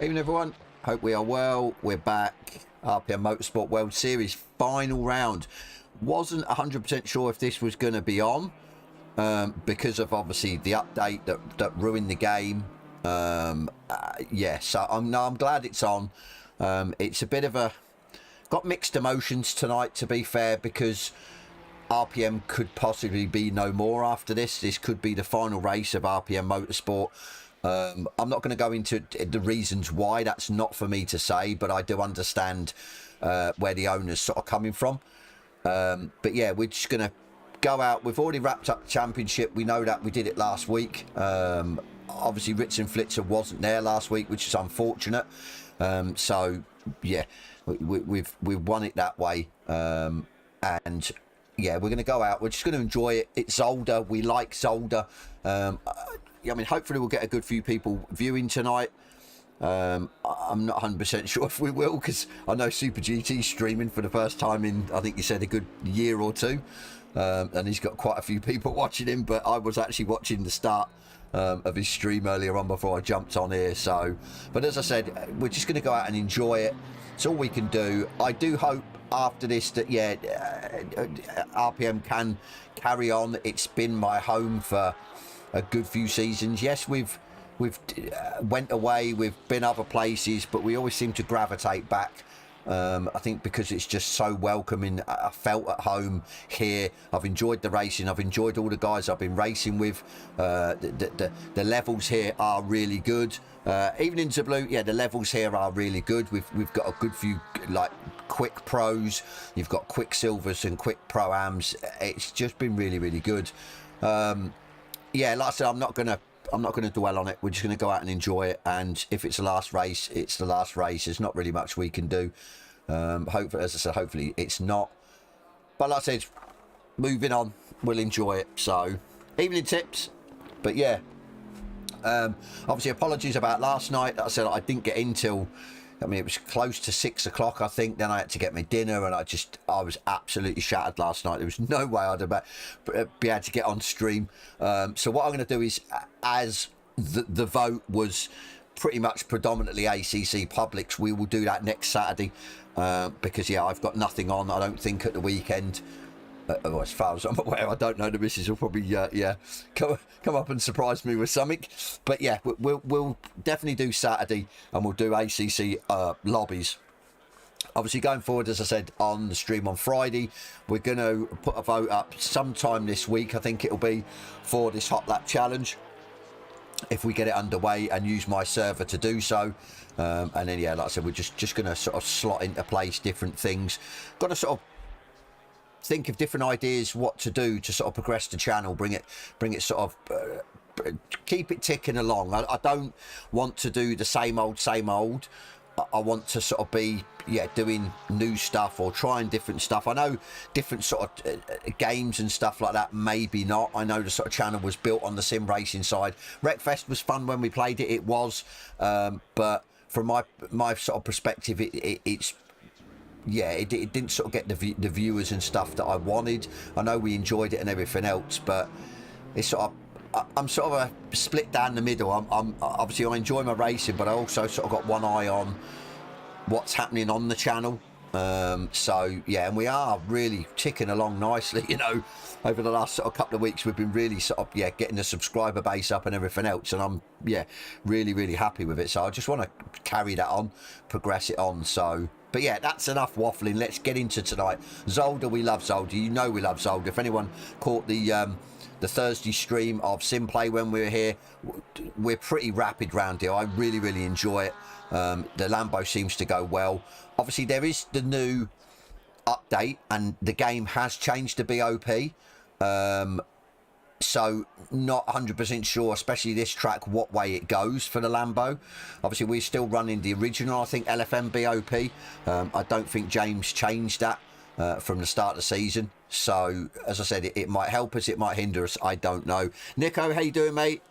Evening everyone, hope we are well. We're back. RPM Motorsport World Series final round. Wasn't 100% sure if this was going to be on because of obviously the update that ruined the game. Yeah, so I'm glad it's on. It's a bit of a got mixed emotions tonight, to be fair, because RPM could possibly be no more after this. This could be the final race of RPM Motorsport. I'm not going to go into the reasons why. That's not for me to say, but I do understand where the owner's sort of coming from. But yeah, we're just going to go out. We've already wrapped up the championship. We know that. We did it last week. Obviously, Ritz and Flitzer wasn't there last week, which is unfortunate. So yeah, we've won it that way. And yeah, we're going to go out. We're just going to enjoy it. It's Zolder. We like Zolder. I mean, hopefully we'll get a good few people viewing tonight. I'm not 100% sure if we will, because I know Super GT's streaming for the first time in, I think you said, a good year or two. And he's got quite a few people watching him, but I was actually watching the start of his stream earlier on before I jumped on here. So, but as I said, we're just going to go out and enjoy it. It's all we can do. I do hope after this that, yeah, RPM can carry on. It's been my home for a good few seasons. Yes, we've went away, we've been other places, but we always seem to gravitate back. I think because it's just so welcoming. I felt at home here. I've enjoyed the racing. I've enjoyed all the guys I've been racing with. The levels here are really good. Even in Blue, yeah, the levels here are really good. We've got a good few like quick pros. You've got quick silvers and quick pro-ams. It's just been really, really good. Yeah, like I said, I'm not gonna dwell on it. We're just gonna go out and enjoy it. And if it's the last race, it's the last race. There's not really much we can do. Hopefully, as I said, hopefully it's not. But like I said, moving on, we'll enjoy it. So, evening tips. But yeah, obviously apologies about last night. Like I said, I didn't get in till, I mean, it was close to 6 o'clock, I think. Then I had to get my dinner, and I was absolutely shattered last night. There was no way I'd be able to get on stream. So what I'm going to do is, as the vote was pretty much predominantly ACC publics, we will do that next Saturday. Because, yeah, I've got nothing on, I don't think, at the weekend. As far as I'm aware, I don't know. The missus will probably, yeah, come up and surprise me with something. But yeah, we'll definitely do Saturday, and we'll do ACC lobbies. Obviously, going forward, as I said, on the stream on Friday, we're going to put a vote up sometime this week. I think it'll be for this hot lap challenge, if we get it underway, and use my server to do so. And then, yeah, like I said, we're just going to sort of slot into place different things. Got to sort of think of different ideas what to do to sort of progress the channel, bring it sort of keep it ticking along. I don't want to do the same old. I want to sort of be, yeah, doing new stuff or trying different stuff. I know different sort of games and stuff like that, maybe not. I know the sort of channel was built on the sim racing side. Wreckfest was fun when we played it, it was, but from my sort of perspective, it's, yeah, it didn't sort of get the viewers and stuff that I wanted. I know we enjoyed it and everything else, but it's sort of, I'm sort of a split down the middle. I'm obviously, I enjoy my racing, but I also sort of got one eye on what's happening on the channel. So yeah, and we are really ticking along nicely. You know, over the last sort of couple of weeks, we've been really sort of, yeah, getting the subscriber base up and everything else, and I'm, yeah, really happy with it. So I just want to carry that on, progress it on. So, but yeah, that's enough waffling. Let's get into tonight. Zolder, we love Zolder. You know we love Zolder. If anyone caught the Thursday stream of Simplay when we were here, we're pretty rapid round here. I really enjoy it. The Lambo seems to go well. Obviously, there is the new update, and the game has changed to BOP. So not 100% sure, especially this track, what way it goes for the Lambo. Obviously, we're still running the original, I think, LFM BOP. I don't think James changed that from the start of the season. So, as I said, it might help us, it might hinder us, I don't know. Nico, how you doing, mate?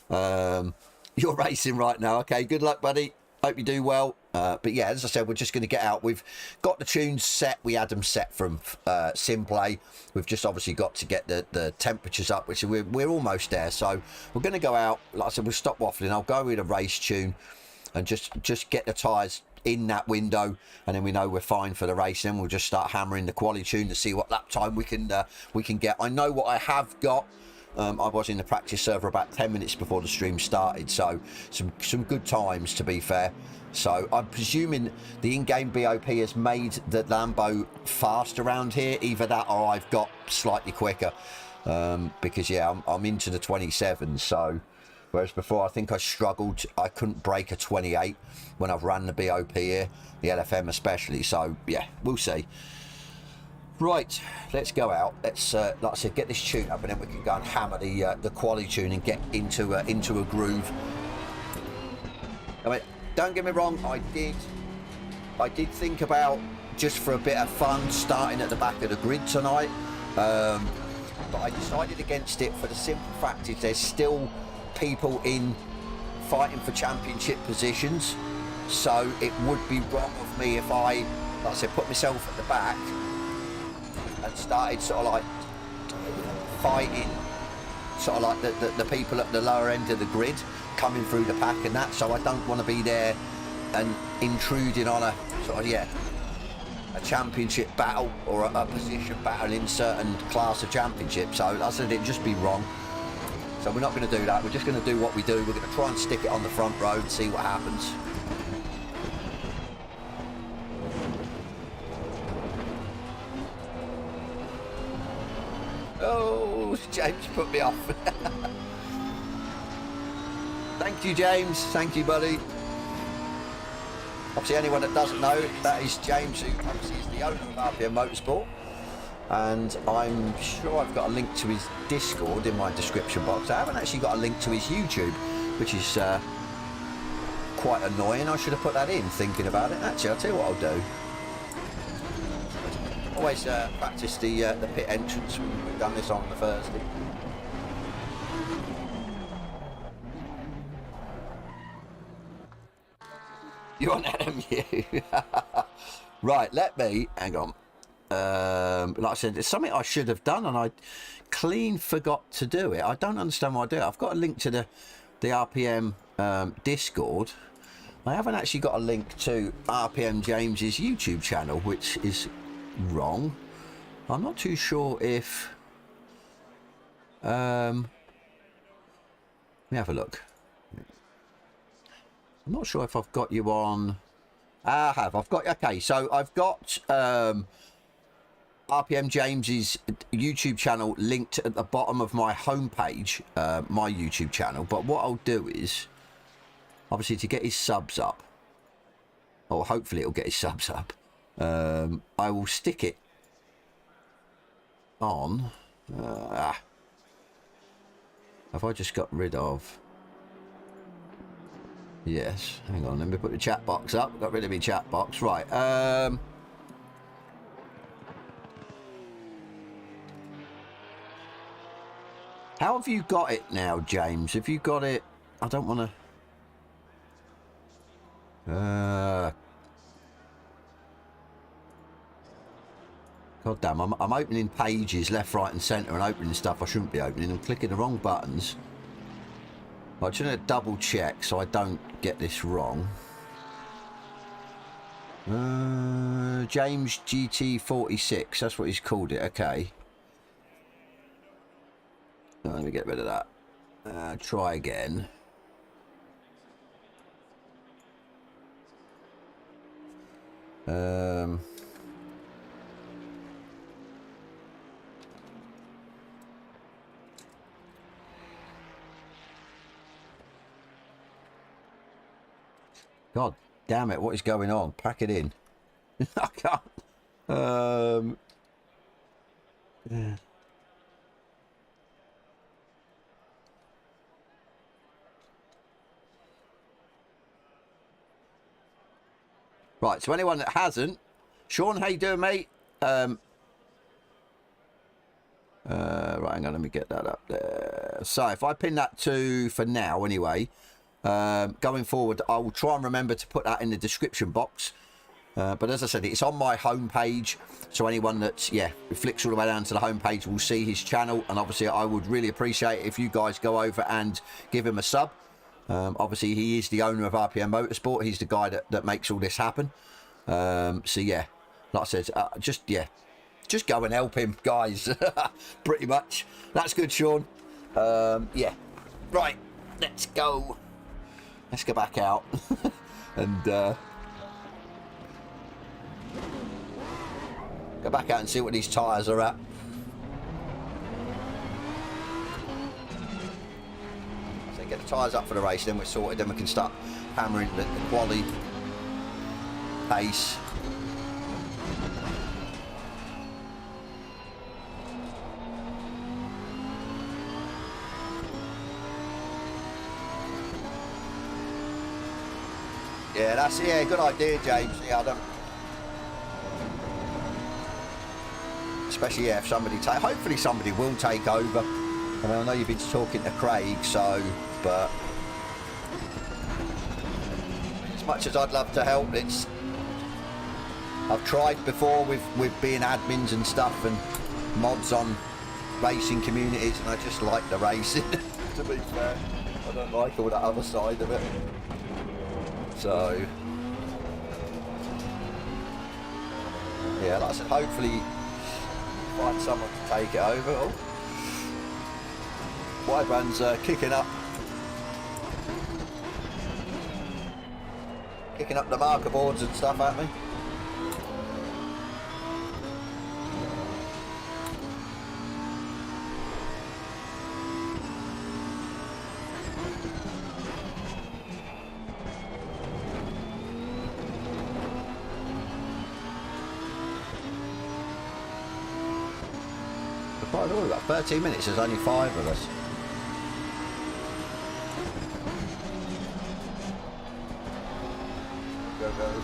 You're racing right now. Okay, good luck, buddy. Hope you do well. But yeah, as I said, we're just going to get out. We've got the tunes set. We had them set from Simplay. We've just obviously got to get the temperatures up, which we're almost there. So we're going to go out. Like I said, we'll stop waffling. I'll go with a race tune. and just get the tyres in that window, and then we know we're fine for the race. Then we'll just start hammering the quali tune to see what lap time we can get. I know what I have got. I was in the practice server about 10 minutes before the stream started, so some good times, to be fair. So I'm presuming the in-game BOP has made the Lambo fast around here, either that or I've got slightly quicker, because yeah, I'm into the 27, so whereas before I think I struggled, I couldn't break a 28 when I've run the BOP here, the LFM especially. So yeah, we'll see. Right, let's go out. Let's like I said, get this tune up, and then we can go and hammer the quali tune and get into a groove. I mean, don't get me wrong, I did think about, just for a bit of fun, starting at the back of the grid tonight, but I decided against it for the simple fact is there's still people in fighting for championship positions, so it would be wrong of me if I, like I said, put myself at the back and started sort of like fighting sort of like the people at the lower end of the grid coming through the pack and that. So I don't want to be there and intruding on a sort of, yeah, a championship battle or a position battle in certain class of championship. So like I said, it'd just be wrong. So we're not going to do that. We're just going to do what we do. We're going to try and stick it on the front row and see what happens. Oh, James put me off. Thank you, James. Thank you, buddy. Obviously, anyone that doesn't know, that is James, who obviously is the owner of RPM Motorsport. And I'm sure I've got a link to his Discord in my description box. I haven't actually got a link to his YouTube, which is quite annoying. I should have put that in, thinking about it. Actually, I'll tell you what I'll do. Always practice the pit entrance. We've done this on the Thursday. You want MU? Right, let me, hang on. Like I said, it's something I should have done and I clean forgot to do it. I don't understand why I do it. I've got a link to the RPM Discord. I haven't actually got a link to RPM James's YouTube channel, which is wrong. I'm not too sure if let me have a look. I'm not sure if I've got you on. I have. I've got, okay, so I've got RPM James's YouTube channel linked at the bottom of my homepage, my YouTube channel. But what I'll do is, obviously, to get his subs up, or hopefully it'll get his subs up, I will stick it on. Have I just got rid of? Yes, hang on, let me put the chat box up. Got rid of my chat box, right. How have you got it now, James? Have you got it? I don't want to... God damn, I'm opening pages left, right and centre and opening stuff I shouldn't be opening and clicking the wrong buttons. I'm just going to double check so I don't get this wrong. James GT46, that's what he's called it, okay. Let me get rid of that. Try again. God damn it, what is going on? Pack it in. I can't. Yeah. Right, so anyone that hasn't, Sean, how you doing, mate? Right, hang on, let me get that up there. So if I pin that to, for now anyway, going forward, I will try and remember to put that in the description box. But as I said, it's on my homepage, so anyone that's, yeah, flicks all the way down to the homepage will see his channel. And obviously, I would really appreciate it if you guys go over and give him a sub. Obviously, he is the owner of RPM Motorsport. He's the guy that makes all this happen. So yeah, like I said, just go and help him, guys. Pretty much. That's good, Sean. Yeah. Right, let's go. Let's go back out and go back out and see what these tyres are at. So get the tyres up for the race, then we're sorted. Then we can start hammering the quality pace. Yeah, that's good idea, James. Yeah, I don't. Especially if somebody hopefully somebody will take over. I mean, I know you've been talking to Craig, so but as much as I'd love to help, I've tried before with being admins and stuff and mods on racing communities, and I just like the racing. To be fair, I don't like all that other side of it. So yeah, like I said, hopefully find someone to take it over. Oh, Wideband's kicking up the marker boards and stuff at me. We've got 13 minutes, there's only 5 of us. Go, go.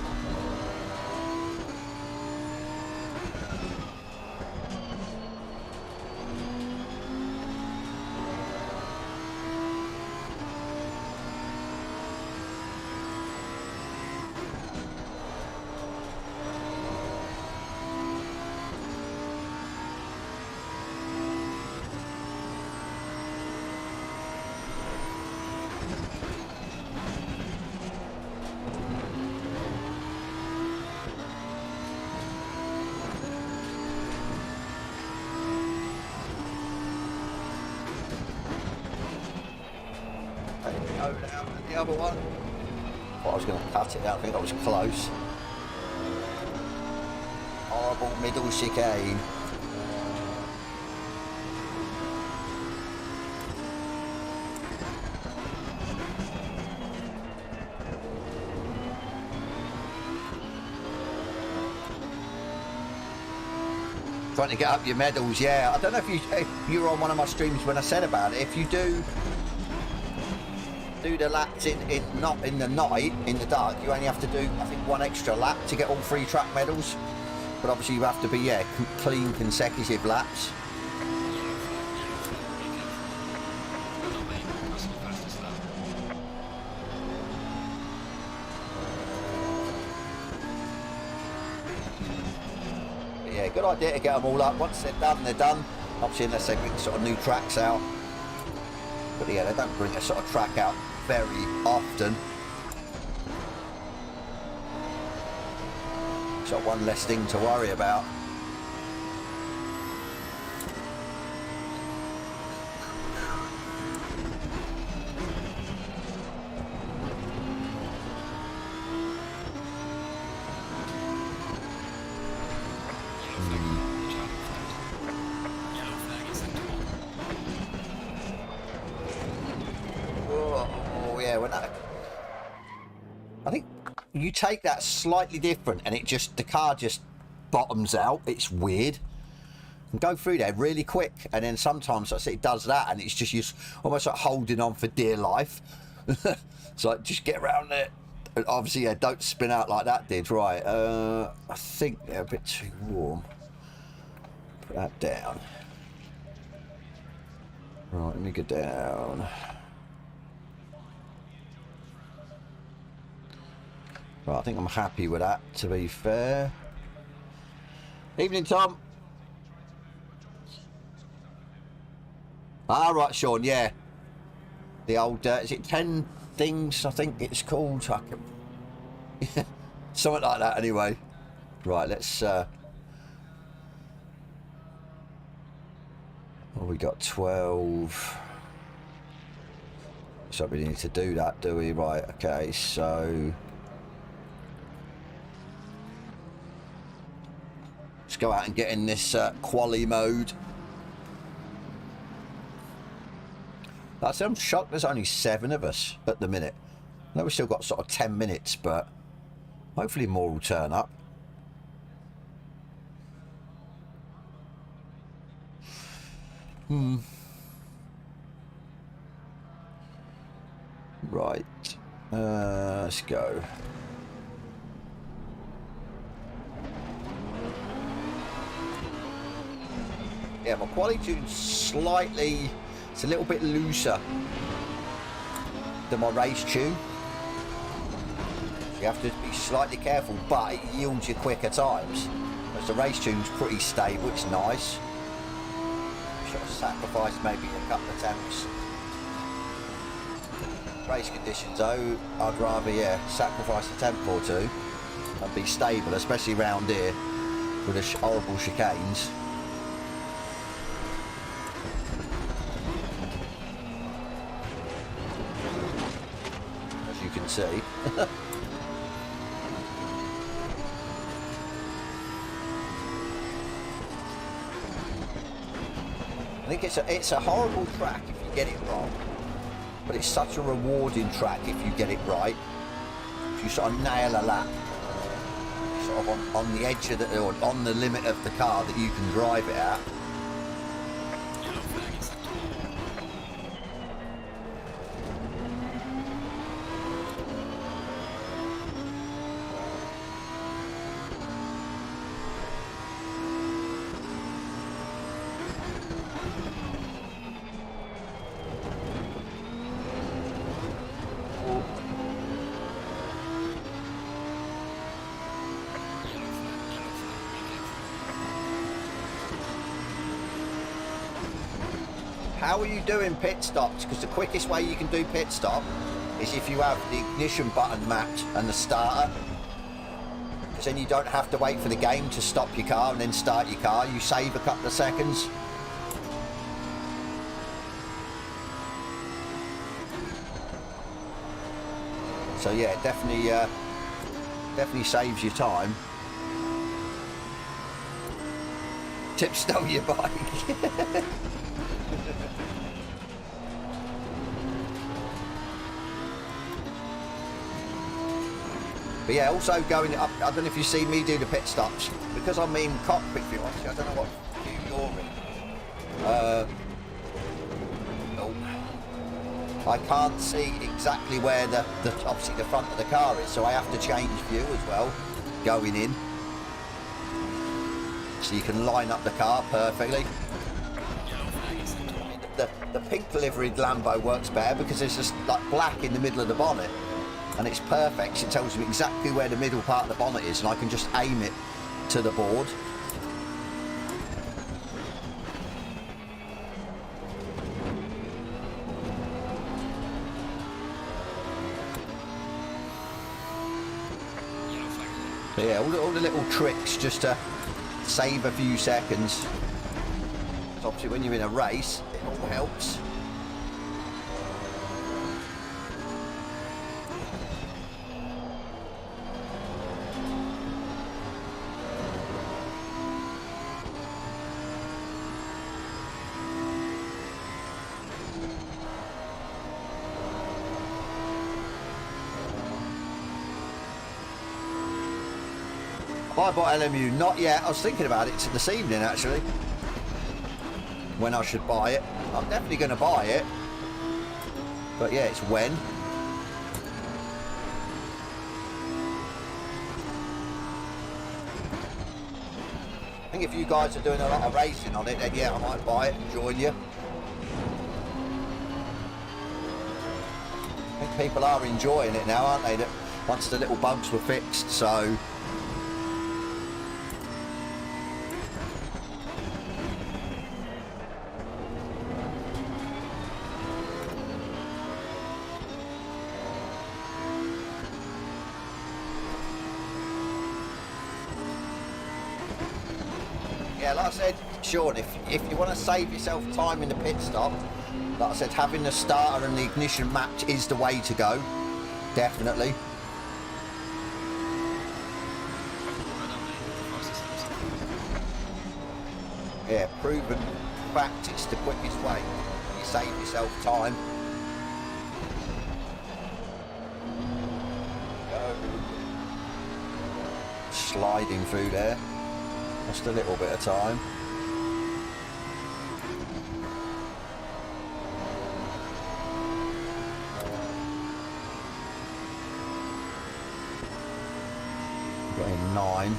The other one. Thought I was going to cut it out. I think I was close. Horrible middle chicane. Trying to get up your medals, yeah. I don't know if you were on one of my streams when I said about it. If you do the laps not in the night, in the dark, you only have to do, I think, 1 extra lap to get all 3 track medals. But obviously you have to be, clean consecutive laps. But yeah, good idea to get them all up. Once they're done, they're done. Obviously unless they bring sort of new tracks out. But yeah, they don't bring a sort of track out very often. So one less thing to worry about. I think you take that slightly different and the car just bottoms out. It's weird. And go through there really quick, and then sometimes it does that, and it's just you almost like holding on for dear life. So just get around there. And obviously, yeah, don't spin out like that did. Right, I think they're a bit too warm. Put that down. Right, let me go down. Right, I think I'm happy with that, to be fair. Evening, Tom. Ah, right, Sean, yeah. The old, is it 10 things, I think it's called. Something like that anyway. Right, let's... oh, we got 12. So we need to do that, do we? Right, okay, so... let's go out and get in this quali mode. I'm shocked there's only 7 of us at the minute. I know we've still got sort of 10 minutes, but hopefully more will turn up. Right. Let's go. Yeah, my quality tune's slightly... it's a little bit looser than my race tune. So you have to be slightly careful, but it yields you quicker times. Whereas the race tune's pretty stable, it's nice. Should have sacrificed maybe a couple of attempts. Race conditions though, I'd rather, yeah, sacrifice a temp or two and be stable, especially round here with the horrible chicanes. As you can see. I think it's a horrible track if you get it wrong. But it's such a rewarding track if you get it right. If you sort of nail a lap, sort of on the edge of the, or on the limit of the car that you can drive it at. How are you doing pit stops? Because the quickest way you can do pit stop is if you have the ignition button mapped and the starter. Because then you don't have to wait for the game to stop your car and then start your car. You save a couple of seconds. So yeah, it definitely saves you time. Tip stole your bike. But yeah, also going up, I don't know if you see me do the pit stops, because I'm in cockpit view, obviously, I don't know what view you're in. I can't see exactly where the obviously the front of the car is, so I have to change view as well, going in. So you can line up the car perfectly. The pink liveried Lambo works better because it's just like black in the middle of the bonnet. And it's perfect. It tells me exactly where the middle part of the bonnet is, and I can just aim it to the board. So yeah, all the little tricks just to save a few seconds. So obviously when you're in a race, it all helps. I bought LMU, not yet. I was thinking about it this evening actually, when I should buy it. I'm definitely going to buy it, but yeah, it's when. I think if you guys are doing a lot of racing on it, then yeah, I might buy it and join you. I think people are enjoying it now, aren't they? That once the little bugs were fixed, so. yeah, like I said, Sean, if you want to save yourself time in the pit stop, like I said, having the starter and the ignition match is the way to go. Definitely. Yeah, proven fact, it's the quickest way. You save yourself time. Go. Sliding through there. Just a little bit of time. Got in 9.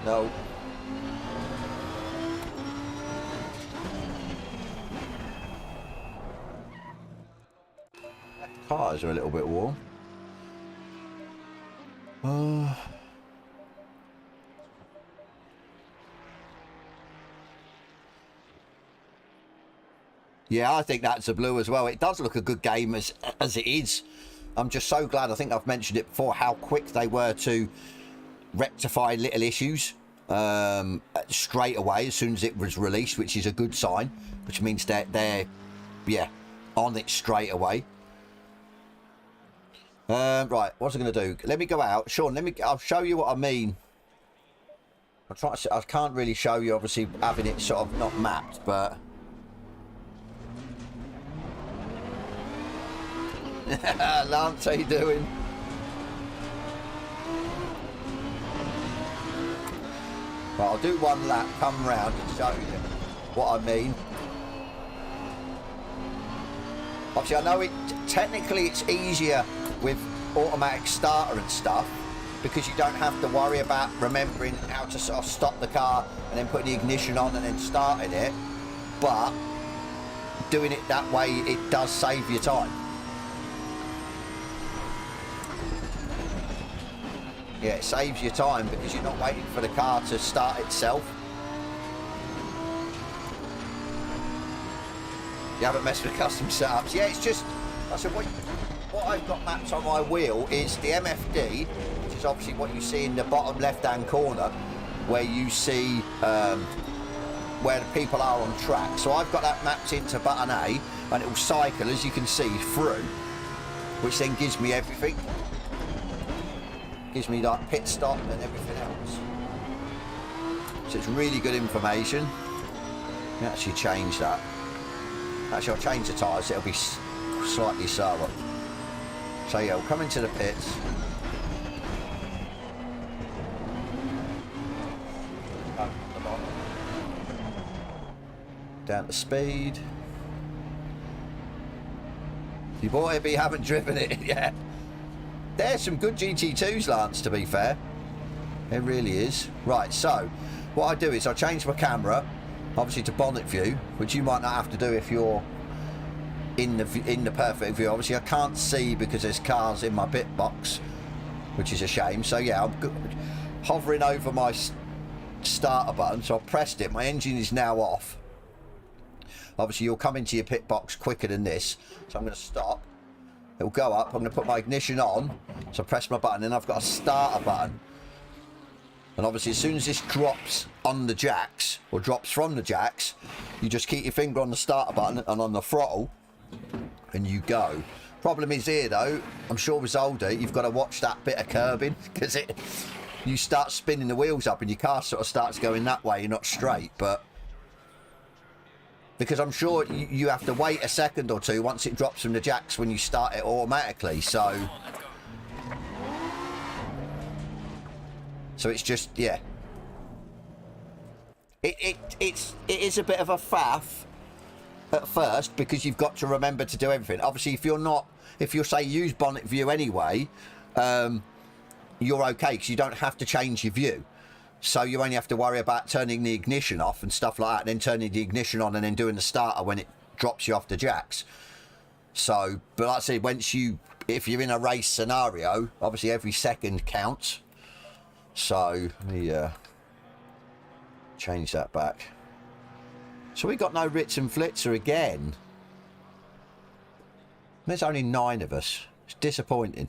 No. Tires are a little bit warm. Yeah, I think that's a blue as well. It does look a good game as it is. I'm just so glad, I think I've mentioned it before, how quick they were to rectify little issues straight away as soon as it was released, which is a good sign, which means they're yeah, on it straight away. Right, what's I going to do? Let me go out, Sean. I'll show you what I mean. I can't really show you, obviously, having it sort of not mapped, but Lance, how you doing? Right, I'll do one lap, come round and show you what I mean. Obviously, I know technically it's easier with automatic starter and stuff, because you don't have to worry about remembering how to sort of stop the car and then putting the ignition on and then starting it, but doing it that way, it does save you time. Yeah, it saves you time because you're not waiting for the car to start itself. You haven't messed with custom setups. Yeah, it's just, I said, what I've got mapped on my wheel is the MFD, which is obviously what you see in the bottom left-hand corner, where you see where the people are on track. So I've got that mapped into button A, and it will cycle, as you can see, through, which then gives me everything. Gives me like pit stop and everything else. So it's really good information. You can actually change that. Actually, I'll change the tyres, it'll be slightly slower. So yeah, we'll come into the pits. Down to speed. You bought it but you haven't driven it yet. There's some good GT2s, Lance, to be fair. It really is. Right, so what I do is I change my camera, obviously to bonnet view, which you might not have to do if you're in the perfect view. Obviously I can't see because there's cars in my pit box, which is a shame. So yeah, I'm hovering over my starter button, so I pressed it. My engine is now off. Obviously you'll come into your pit box quicker than this, so I'm going to stop. It'll go up. I'm going to put my ignition on, so I press my button, and I've got a starter button. And obviously as soon as this drops on the jacks, or drops from the jacks, you just keep your finger on the starter button and on the throttle, and you go. Problem is here though, I'm sure with Zolder, you've got to watch that bit of curbing, because you start spinning the wheels up and your car sort of starts going that way, you're not straight, but because I'm sure you have to wait a second or two once it drops from the jacks when you start it automatically, so it's just, yeah, it is a bit of a faff at first, because you've got to remember to do everything. Obviously if you're say use bonnet view anyway, you're okay, because you don't have to change your view. So you only have to worry about turning the ignition off and stuff like that, and then turning the ignition on and then doing the starter when it drops you off the jacks. So, but like I said, if you're in a race scenario, obviously every second counts. So let me change that back. So we got no Ritz and Flitzer again. There's only 9 of us. It's disappointing.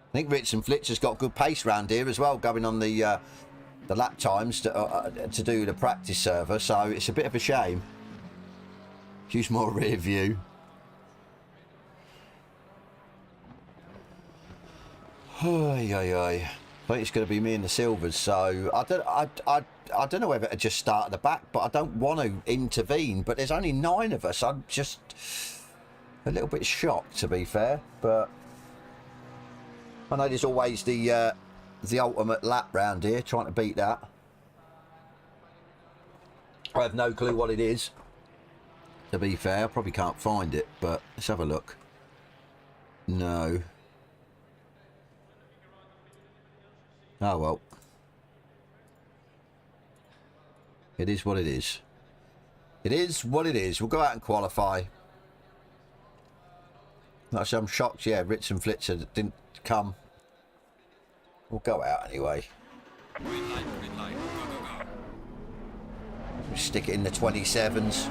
I think Ritz and Flitz has got good pace round here as well, going on the lap times to do the practice server, so it's a bit of a shame. Use more rear view. I think it's going to be me and the Silvers, so I don't know whether to just start at the back, but I don't want to intervene. But there's only 9 of us. I'm just a little bit shocked, to be fair. But I know there's always the ultimate lap round here, trying to beat that. I have no clue what it is, to be fair. I probably can't find it, but let's have a look. No. Oh well. It is what it is. It is what it is. We'll go out and qualify. Actually, I'm shocked, yeah, Ritz and Flitzer didn't come. We'll go out anyway. Green light, go, go, go. We'll stick it in the 27s.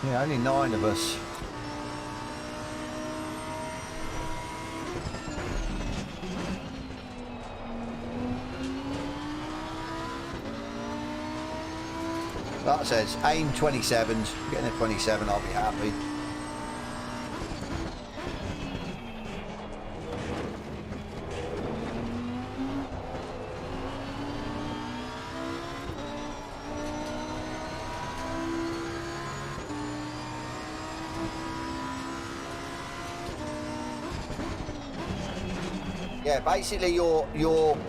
Yeah, only 9 of us. That says aim 27s. Getting a 27, I'll be happy. Yeah, basically you're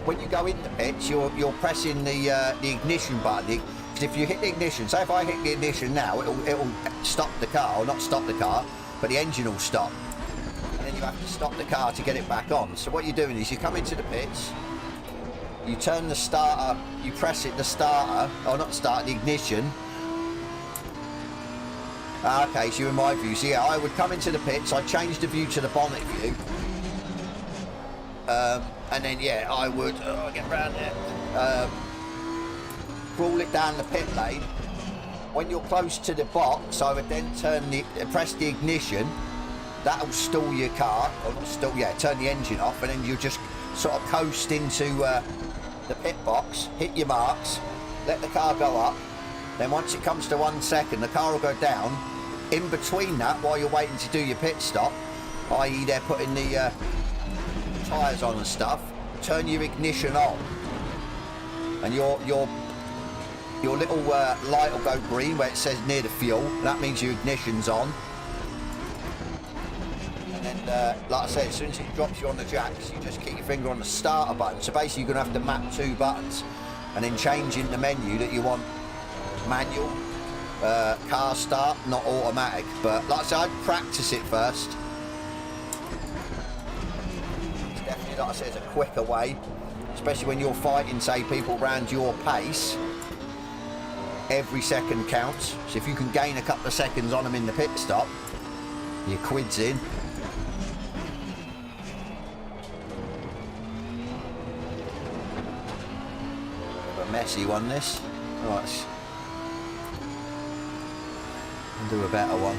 when you go in the pits, you're pressing the ignition button. Because if you hit the ignition, say if I hit the ignition now, it'll stop the car, or not stop the car, but the engine will stop, and then you have to stop the car to get it back on. So what you're doing is you come into the pits, you turn the starter, you press it, the starter, or not start, the ignition. Okay, so you're in my view. So yeah, I would come into the pits, I'd change the view to the bonnet view. And then yeah, I would get round there, crawl it down the pit lane. When you're close to the box, I would then press the ignition. That'll stall your car, or not stall, yeah, turn the engine off, and then you just sort of coast into the pit box, hit your marks, let the car go up. Then once it comes to 1 second, the car will go down. In between that, while you're waiting to do your pit stop, i.e. they're putting the tyres on and stuff, turn your ignition on, and your little light will go green where it says near the fuel. That means your ignition's on. And then like I said, as soon as it drops you on the jacks, you just keep your finger on the starter button. So basically you're going to have to map 2 buttons and then change in the menu that you want manual, car start, not automatic. But like I said, I'd practice it first. Like I said, it's a quicker way, especially when you're fighting, say, people around your pace. Every second counts, so if you can gain a couple of seconds on them in the pit stop, your quid's in. A messy one, this. Right, I'll do a better one.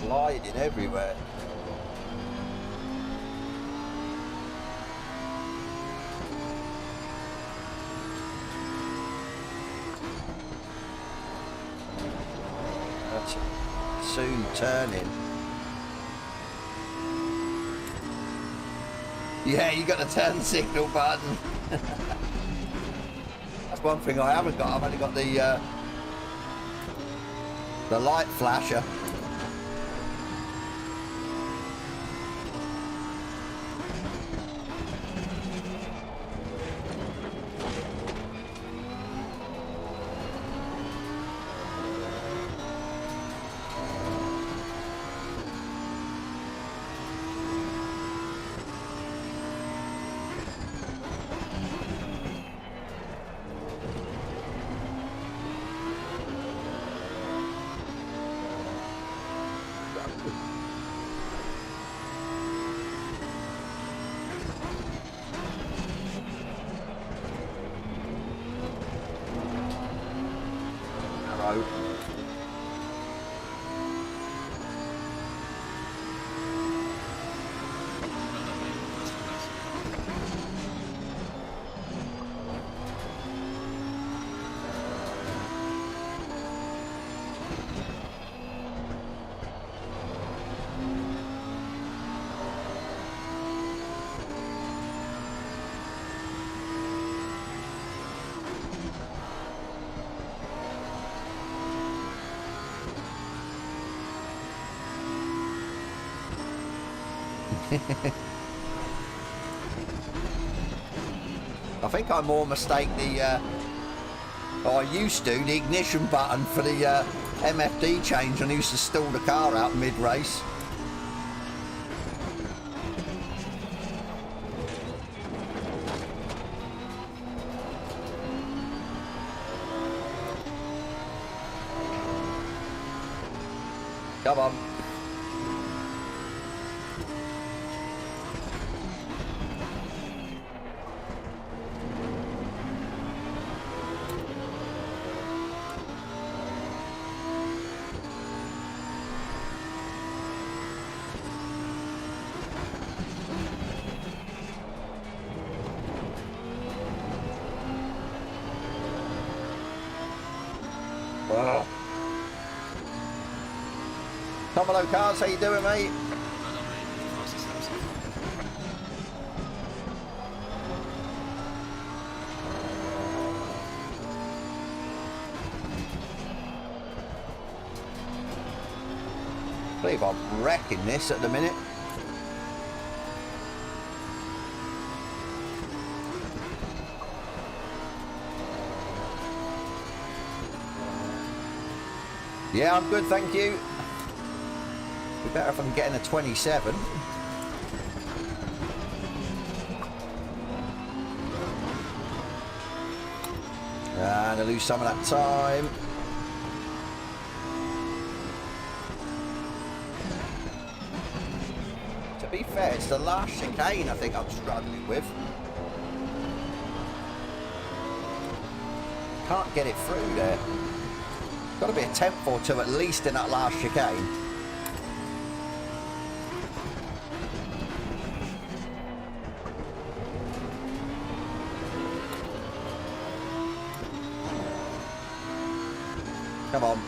Sliding everywhere. That's soon turning. Yeah, you got the turn signal button. That's one thing I haven't got. I've only got the light flasher. I think I more mistake the, or I used to, the ignition button for the MFD change, and I used to stall the car out mid-race. Come on. Wow. Come on, cars, how you doing, mate? I believe I'm wrecking this at the minute. Yeah, I'm good, thank you. Be better if I'm getting a 27. And I lose some of that time. To be fair, it's the last chicane I think I'm struggling with. Can't get it through there. Got to be a tenth or two at least in that last chicane. Come on.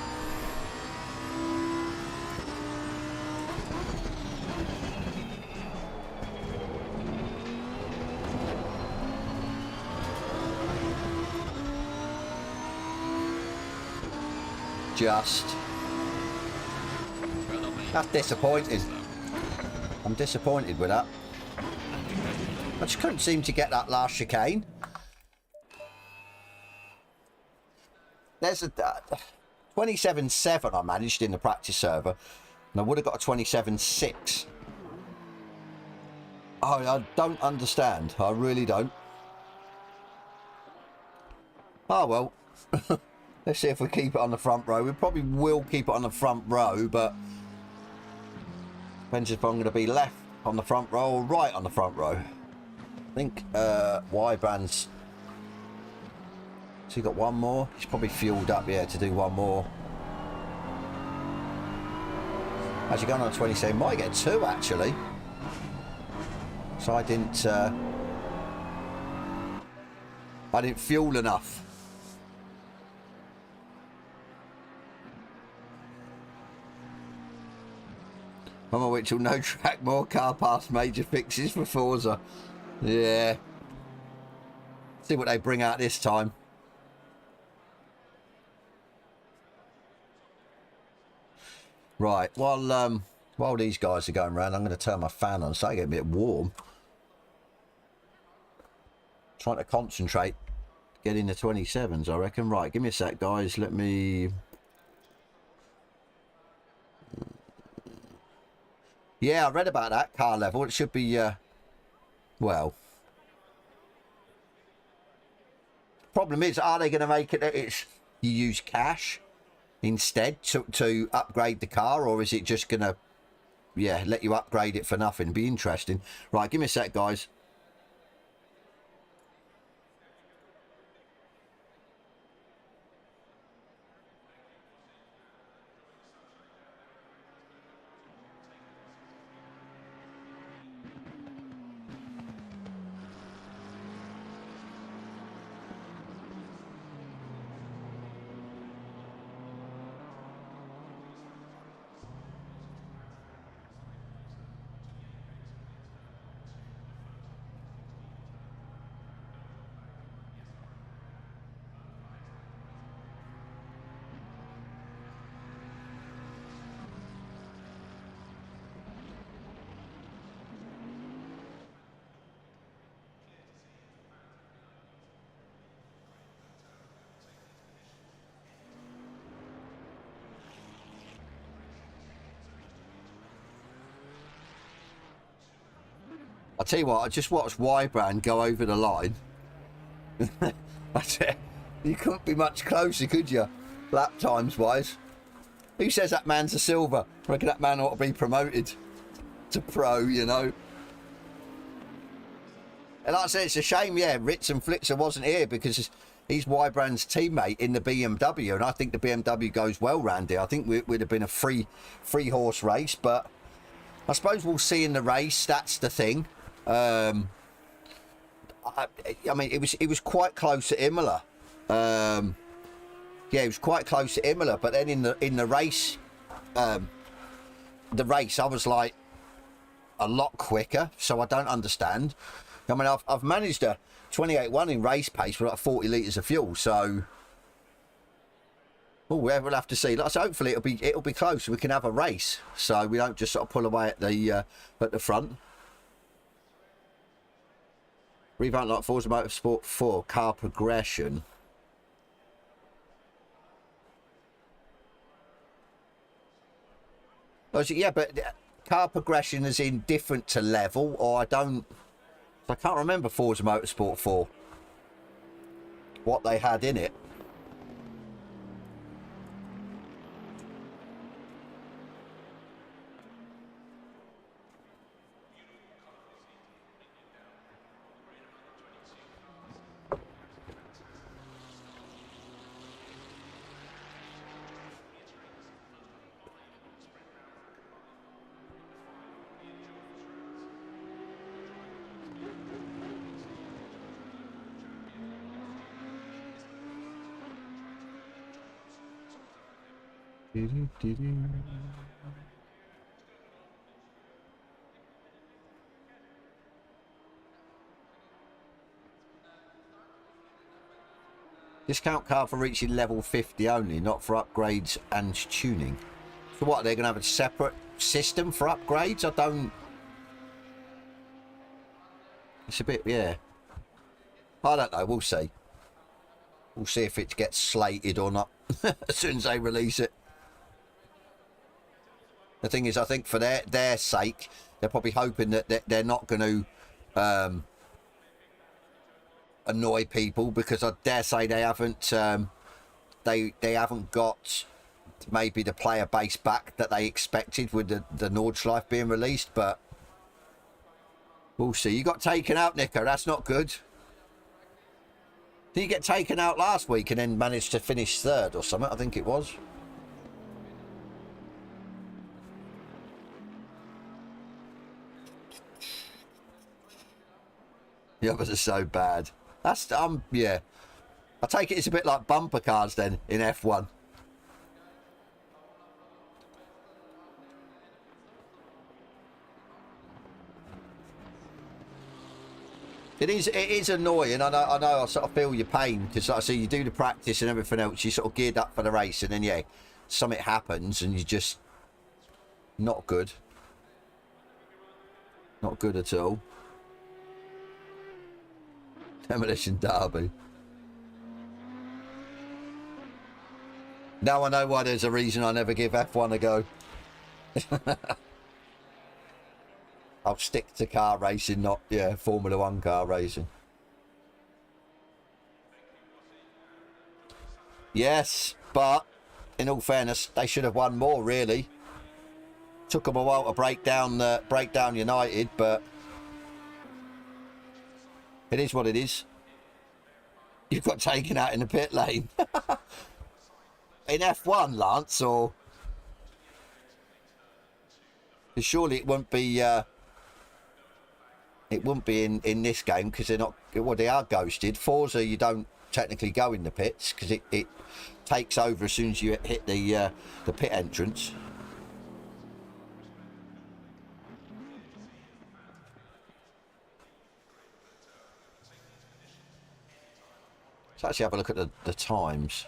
Just. That's disappointing. I'm disappointed with that. I just couldn't seem to get that last chicane. There's a 27.7 I managed in the practice server, and I would have got a 27.6. Oh, I don't understand. I really don't. Oh well. Let's see if we keep it on the front row. We probably will keep it on the front row, but depends if I'm going to be left on the front row or right on the front row. I think Y-Band's... So he got one more? He's probably fueled up, yeah, to do one more. Actually going on 27, might get two actually. So I didn't fuel enough. Mama Witchell, no track, more car pass, major fixes for Forza. Yeah. See what they bring out this time. Right, while these guys are going around, I'm going to turn my fan on so I get a bit warm. Trying to concentrate, get in the 27s, I reckon. Right, give me a sec, guys. Let me... Yeah, I read about that car level. It should be, well... Problem is, are they going to make it that it's you use cash instead to upgrade the car, or is it just going to, yeah, let you upgrade it for nothing? Be interesting. Right, give me a sec, guys. I tell you what, I just watched Y-Brand go over the line. That's it. You couldn't be much closer, could you? Lap times wise. Who says that man's a silver? I reckon that man ought to be promoted to pro, you know. And like I said, it's a shame, yeah, Ritz and Flitzer wasn't here because he's Y-Brand's teammate in the BMW, and I think the BMW goes well round here. I think it would have been a free horse race, but I suppose we'll see in the race. That's the thing. I mean, it was quite close at Imola. Yeah, it was quite close at Imola, but then in the race, I was like a lot quicker, so I don't understand. I mean, I've managed a 28.1 in race pace with like 40 litres of fuel, so we'll have to see. Like, so hopefully it'll be close, so we can have a race, so we don't just sort of pull away at the front. Revamp like Forza Motorsport 4 car progression. Yeah, but car progression is indifferent to level, or I can't remember Forza Motorsport 4, what they had in it. Discount car for reaching level 50 only, not for upgrades and tuning. So what, they're going to have a separate system for upgrades? I don't... It's a bit, yeah. I don't know, we'll see. We'll see if it gets slated or not as soon as they release it. The thing is, I think for their sake, they're probably hoping that they're not going to annoy people, because I dare say they haven't they haven't got maybe the player base back that they expected with the Nordschleife being released, but we'll see. You got taken out, Nico. That's not good. Did you get taken out last week and then managed to finish third or something? I think it was. The others are so bad. That's yeah. I take it it's a bit like bumper cars then in F1. It is annoying. I know I sort of feel your pain, because like I see, you do the practice and everything else, you sort of geared up for the race, and then yeah, something happens and you just not good. Not good at all. Demolition Derby. Now I know why there's a reason I never give F1 a go. I'll stick to car racing, not, yeah, Formula 1 car racing. Yes, but in all fairness, they should have won more, really. Took them a while to break down United, but it is what it is. You've got taken out in the pit lane. In F1, Lance, or... Surely it won't be in this game, because they're not... Well, they are ghosted. Forza, you don't technically go in the pits, because it takes over as soon as you hit the pit entrance. Let's actually have a look at the times.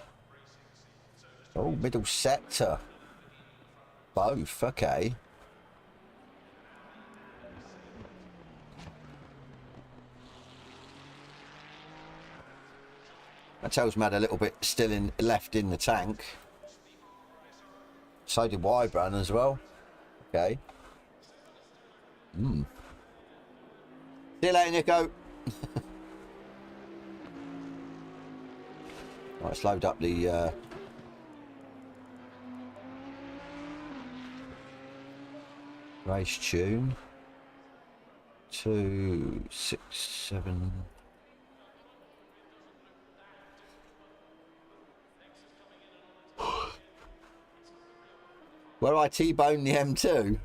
Oh, middle sector. Both, okay. That tells me I had a little bit still left in the tank. So did Y-Brand as well. Okay. See you later, Nico. Right, let's load up the race tune. 2, 6, 7. Where I T-bone the M2.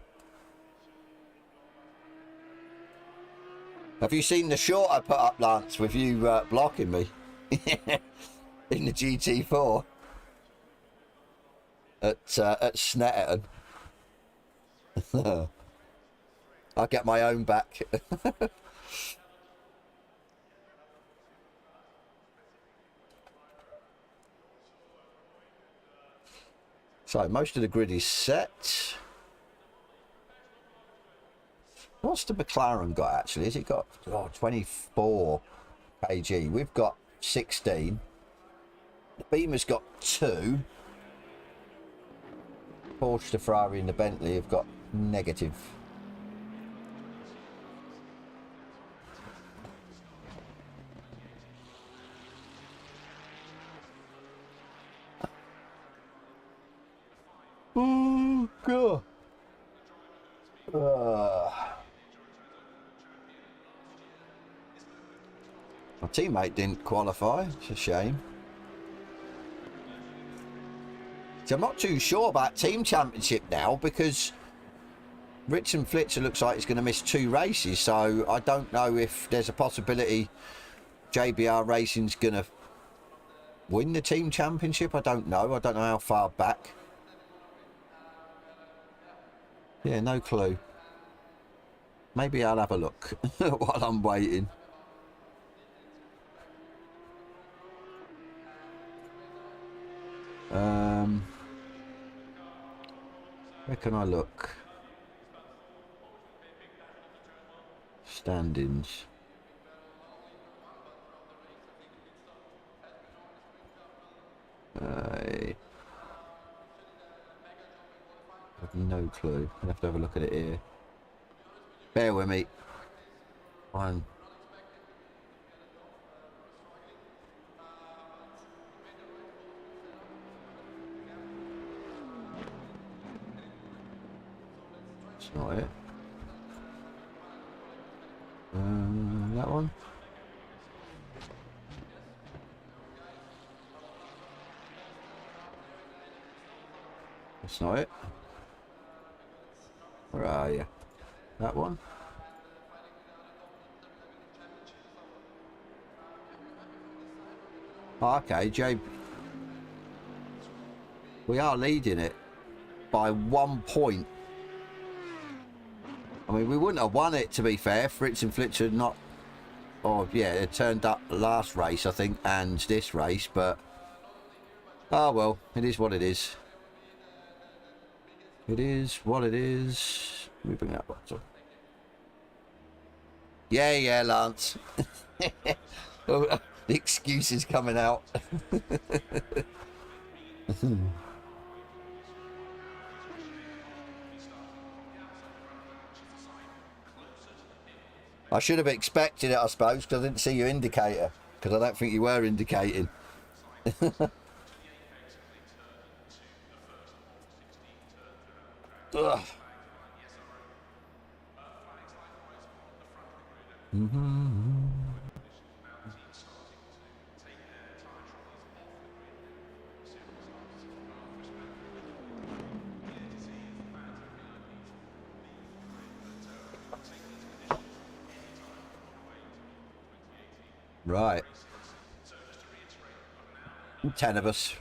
Have you seen the short I put up, Lance, with you blocking me in the GT4 at Snetterton? I'll get my own back. So most of the grid is set. What's the McLaren got actually? Has it got 24 kg? We've got 16. The Beamer's got 2. Porsche, the Ferrari and the Bentley have got negative. Oh God. My teammate didn't qualify. It's a shame. So I'm not too sure about team championship now because Ritson Flitzer looks like he's going to miss 2 races. So I don't know if there's a possibility JBR Racing's going to win the team championship. I don't know. I don't know how far back. Yeah, no clue. Maybe I'll have a look while I'm waiting. Where can I look? Standings. I have no clue. I'll have to have a look at it here. Bear with me. One. That's not it. That one. That's not it. Where are you? That one. Oh, okay, Jay. We are leading it by 1 point. I mean, we wouldn't have won it, to be fair. Fritz and Flitzer had not... Oh, yeah, it turned up last race, I think, and this race, but... Oh, well, it is what it is. It is what it is. Let me bring that box up. Yeah, Lance. The excuse is coming out. I should have expected it, I suppose, because I didn't see your indicator. Because I don't think you were indicating. Ugh. Right. 10 of us.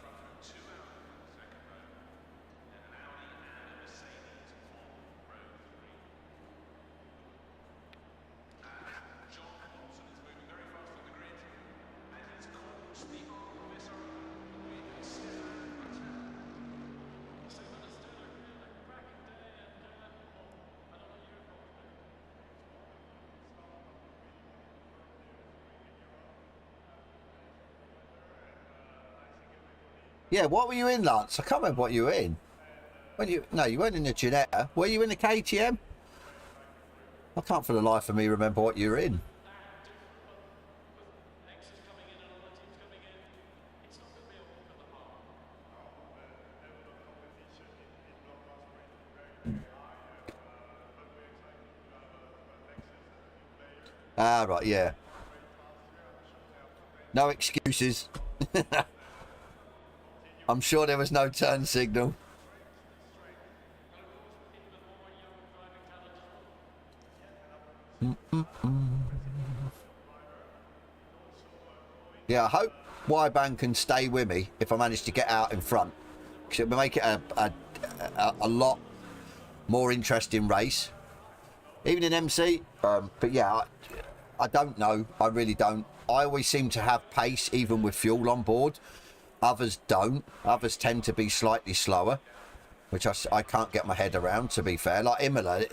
Yeah, what were you in, Lance? I can't remember what you were in. When you... No, you weren't in the Ginetta. Were you in the KTM? I can't for the life of me remember what you're in. Ah, right, yeah. No excuses. I'm sure there was no turn signal. Yeah, I hope Y-Band can stay with me if I manage to get out in front, because it will make it a lot more interesting race, even in MC. But yeah, I don't know. I really don't. I always seem to have pace even with fuel on board. Others don't. Others tend to be slightly slower, which I can't get my head around, to be fair. Like Imola,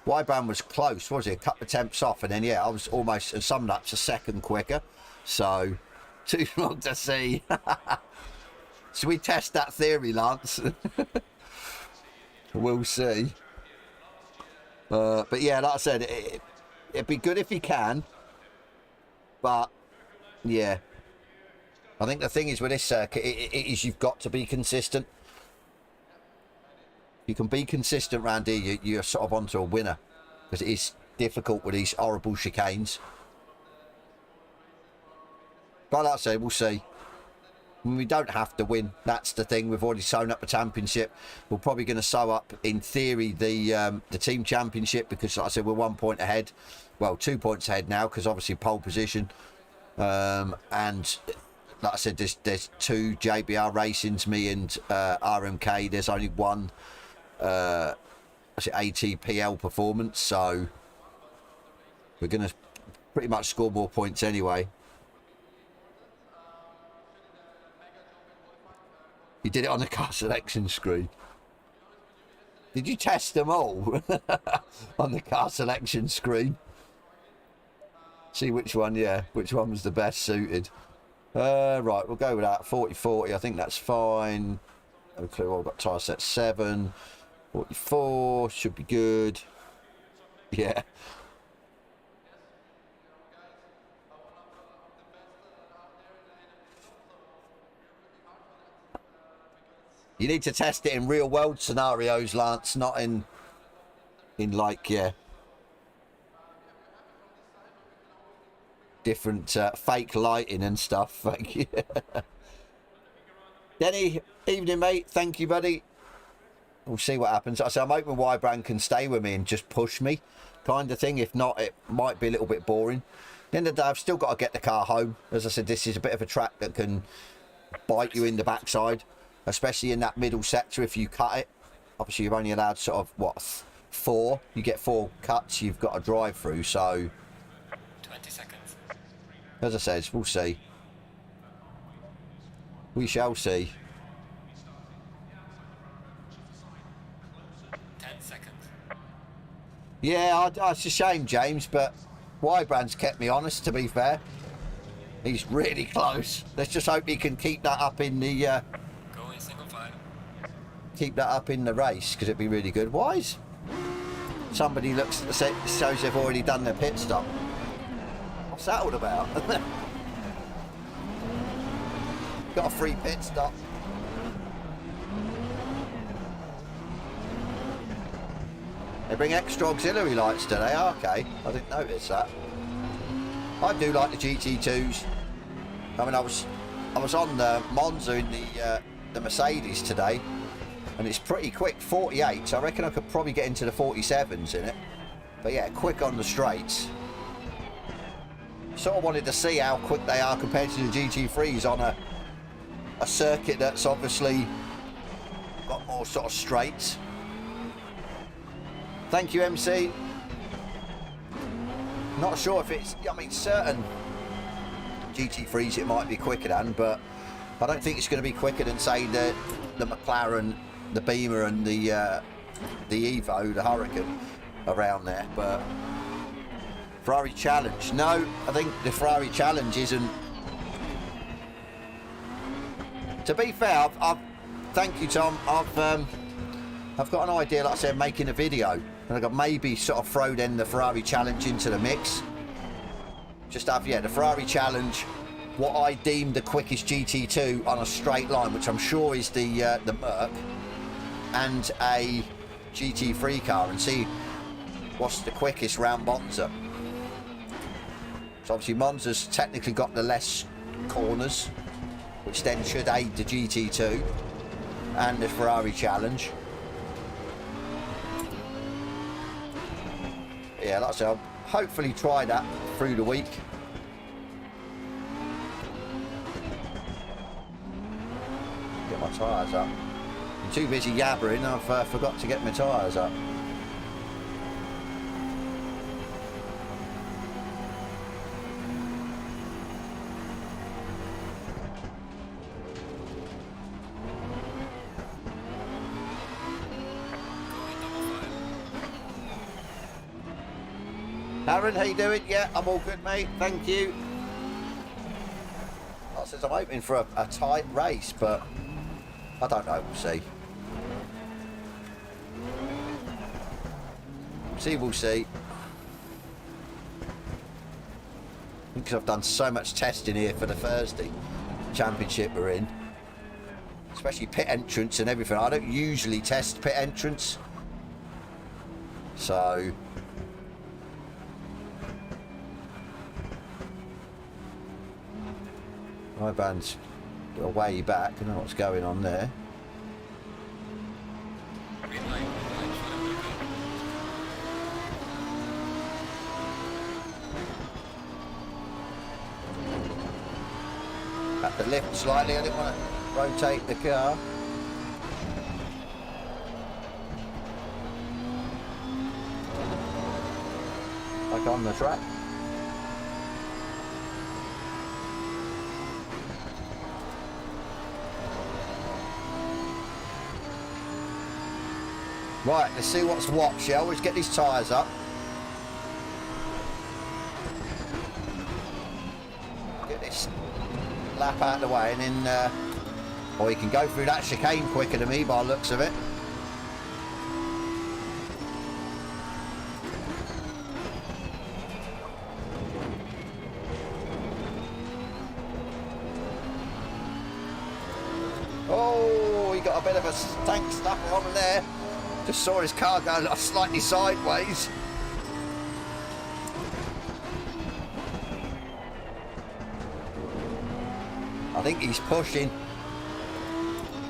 Y-Band was close, was it? A couple of temps off, and then, yeah, I was almost, in some laps, a second quicker. So, too long to see. Should we test that theory, Lance? We'll see. But, yeah, like I said, it'd be good if you can. But, yeah. I think the thing is with this circuit, it is you've got to be consistent. You can be consistent round here, you're sort of onto a winner, because it is difficult with these horrible chicanes. But like I say, we'll see. I mean, we don't have to win. That's the thing. We've already sewn up the championship. We're probably going to sew up, in theory, the team championship, because like I said, we're 1 point ahead. Well, 2 points ahead now, because obviously pole position. And like I said, there's 2 JBR Racings, me and RMK. There's only 1 ATPL performance, so we're going to pretty much score more points anyway. You did it on the car selection screen. Did you test them all on the car selection screen? See which one, yeah, which one was the best suited. Right, we'll go with that. 40-40, I think that's fine. No clue. I've got tyre set 7. 44 should be good. Yeah. You need to test it in real world scenarios, Lance, not in like, yeah, different fake lighting and stuff. Thank you. Denny, evening, mate. Thank you, buddy. We'll see what happens. I say I'm hoping Y-Brand can stay with me and just push me, kind of thing. If not, it might be a little bit boring. At the end of the day, I've still got to get the car home. As I said, this is a bit of a track that can bite you in the backside, especially in that middle sector if you cut it. Obviously, you're only allowed sort of, what, 4? You get 4 cuts you've got to drive through, so... 20 seconds. As I said, we'll see. We shall see. 10 seconds. Yeah, it's a shame, James, but Y-Brand's kept me honest, to be fair. He's really close. Let's just hope he can keep that up in the... Go in single file. keep that up in the race, because it'd be really good. Why is... Somebody shows they've already done their pit stop. What's that all about? Got a free pit stop. They bring extra auxiliary lights today. Okay, I didn't notice that. I do like the GT2s. I mean, I was on the Monza in the Mercedes today, and it's pretty quick, 48. So I reckon I could probably get into the 47s in it. But yeah, quick on the straights. Sort of wanted to see how quick they are compared to the GT3s on a circuit that's obviously got more sort of straights. Thank you, MC. Not sure if it's, I mean, certain GT3s it might be quicker than, but I don't think it's going to be quicker than, say, the McLaren, the Beamer and the Evo, the Hurricane around there. But Ferrari Challenge, no, I think the Ferrari Challenge isn't. To be fair, I've thank you, Tom. I've got an idea, like I said, making a video, and I've got maybe sort of throw then the Ferrari Challenge into the mix. Just have, yeah, the Ferrari Challenge, what I deem the quickest GT2 on a straight line, which I'm sure is the Merc, and a GT3 car, and see what's the quickest round Monza. So obviously Monza's technically got the less corners, which then should aid the GT2 and the Ferrari Challenge. Yeah, like I said, I'll hopefully try that through the week. Get my tyres up. I'm too busy yabbering, I've forgot to get my tyres up. Aaron, how you doing? Yeah, I'm all good, mate. Thank you. I says I'm hoping for a tight race, but I don't know. We'll see. We'll see. Because I've done so much testing here for the Thursday championship we're in, especially pit entrance and everything. I don't usually test pit entrance, so. My band's way back. I don't know what's going on there. At the lift slightly. I didn't want to rotate the car. Back on the track. Right, let's see what's what, shall we? Let's get these tyres up. Get this lap out of the way, and then, or you can go through that chicane quicker than me by the looks of it. Oh, he got a bit of a tank snapper on there. Just saw his car go slightly sideways. I think he's pushing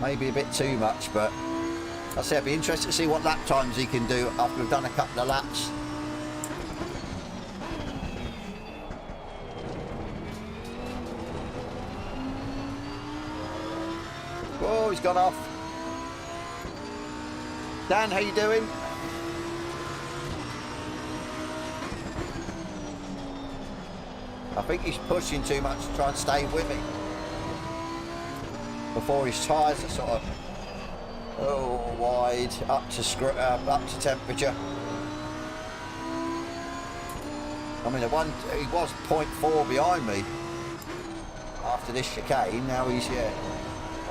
maybe a bit too much, but I'll say I'd be interested to see what lap times he can do after we've done a couple of laps. Oh, he's gone off. Dan, how you doing? I think he's pushing too much to try and stay with me before his tyres are sort of wide, up to temperature. I mean, he was 0.4 behind me after this chicane. Now he's, yeah,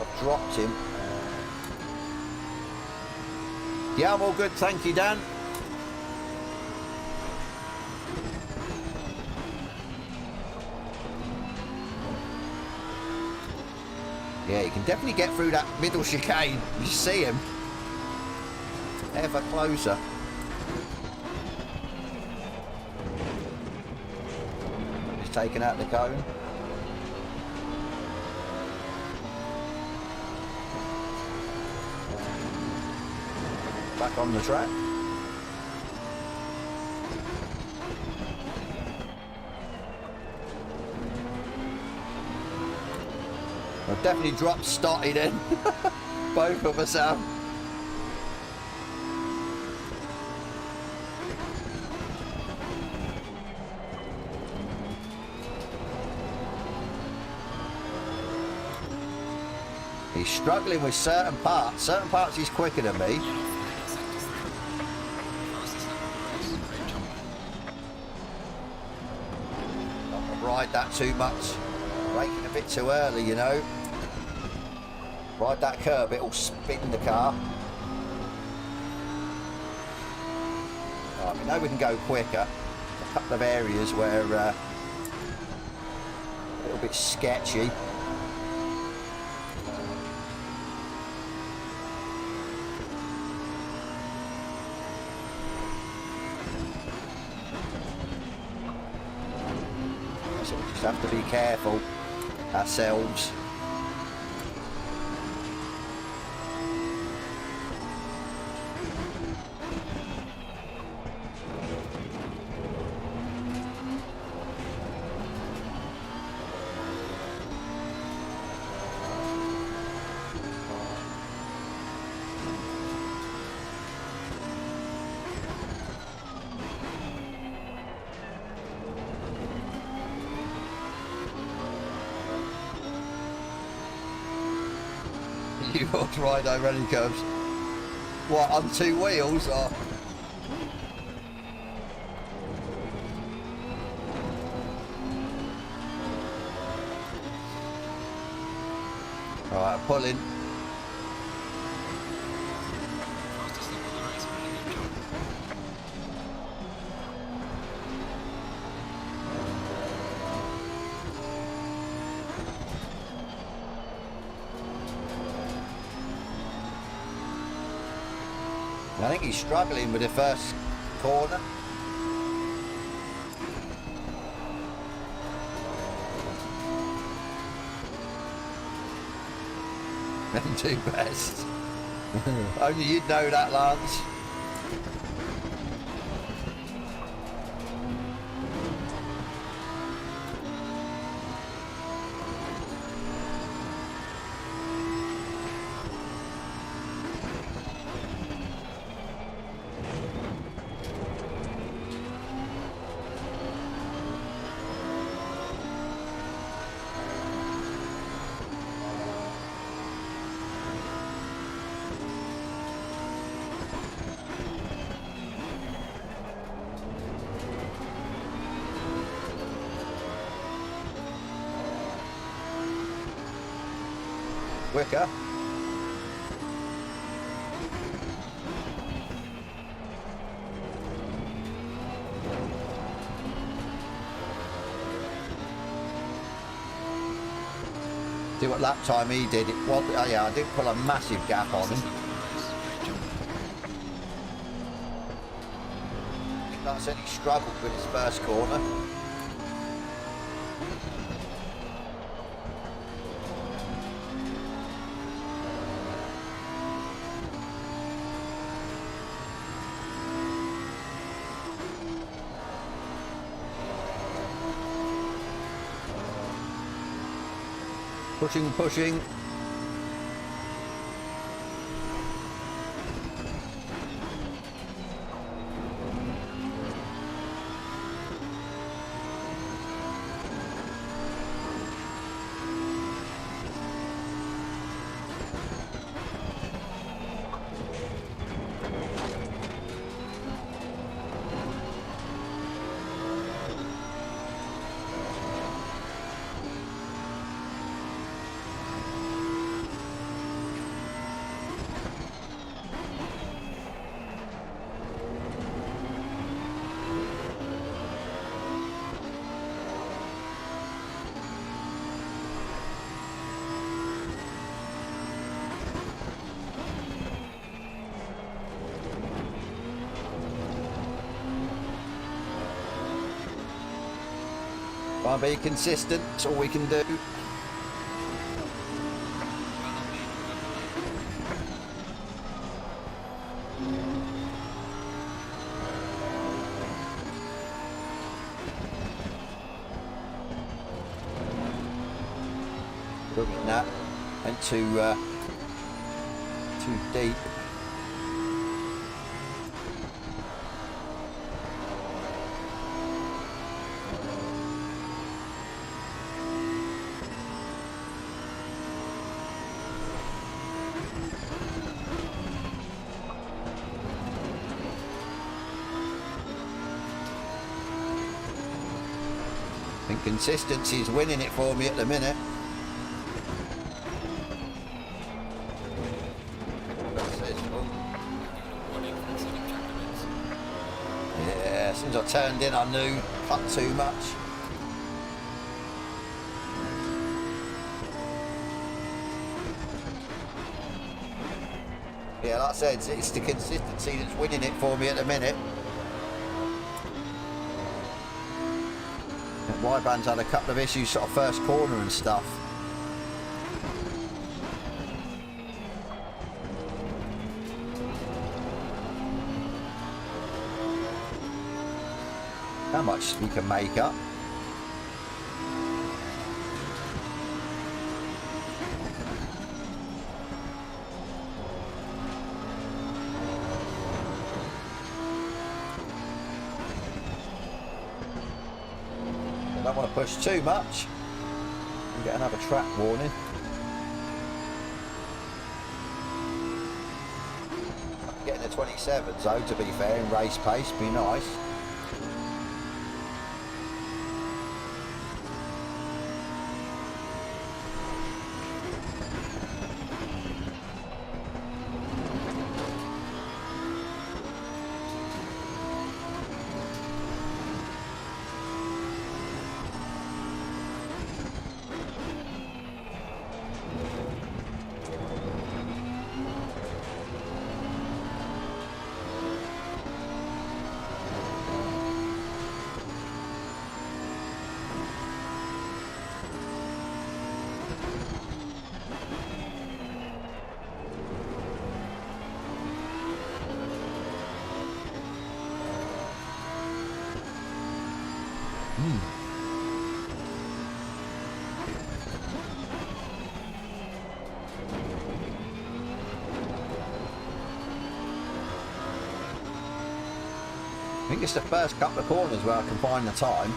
I've dropped him. Yeah, I'm all good, thank you, Dan. Yeah, you can definitely get through that middle chicane. You see him ever closer. He's taken out the cone. Back on the track. I've definitely dropped Stotty then. Both of us have. He's struggling with certain parts. Certain parts he's quicker than me. Ride that too much, braking a bit too early, you know. Ride that curb, it'll spin the car. Right, we know we can go quicker. There's a couple of areas where a little bit sketchy. So we just have to be careful ourselves. You walked right over running curves. What, on 2 wheels or? Alright, pulling. Fastest lap of the race, really good job. I think he's struggling with the first corner. Them two best. Only you'd know that, Lance. Quicker. See what lap time he did. It was, oh yeah, I did pull a massive gap on him. I think that's said he struggled with his first corner. Pushing, pushing. Try and be consistent, that's all we can do. Looking that went too deep. I think consistency is winning it for me at the minute. Yeah, as soon as I turned in, I knew cut too much. Yeah, like I said, it's the consistency that's winning it for me at the minute. Wideband's had a couple of issues, sort of first corner and stuff. How much we can make up. Don't want to push too much and get another track warning. Getting a 27 though, to be fair, in race pace, be nice. I think it's the first couple of corners where I can find the time.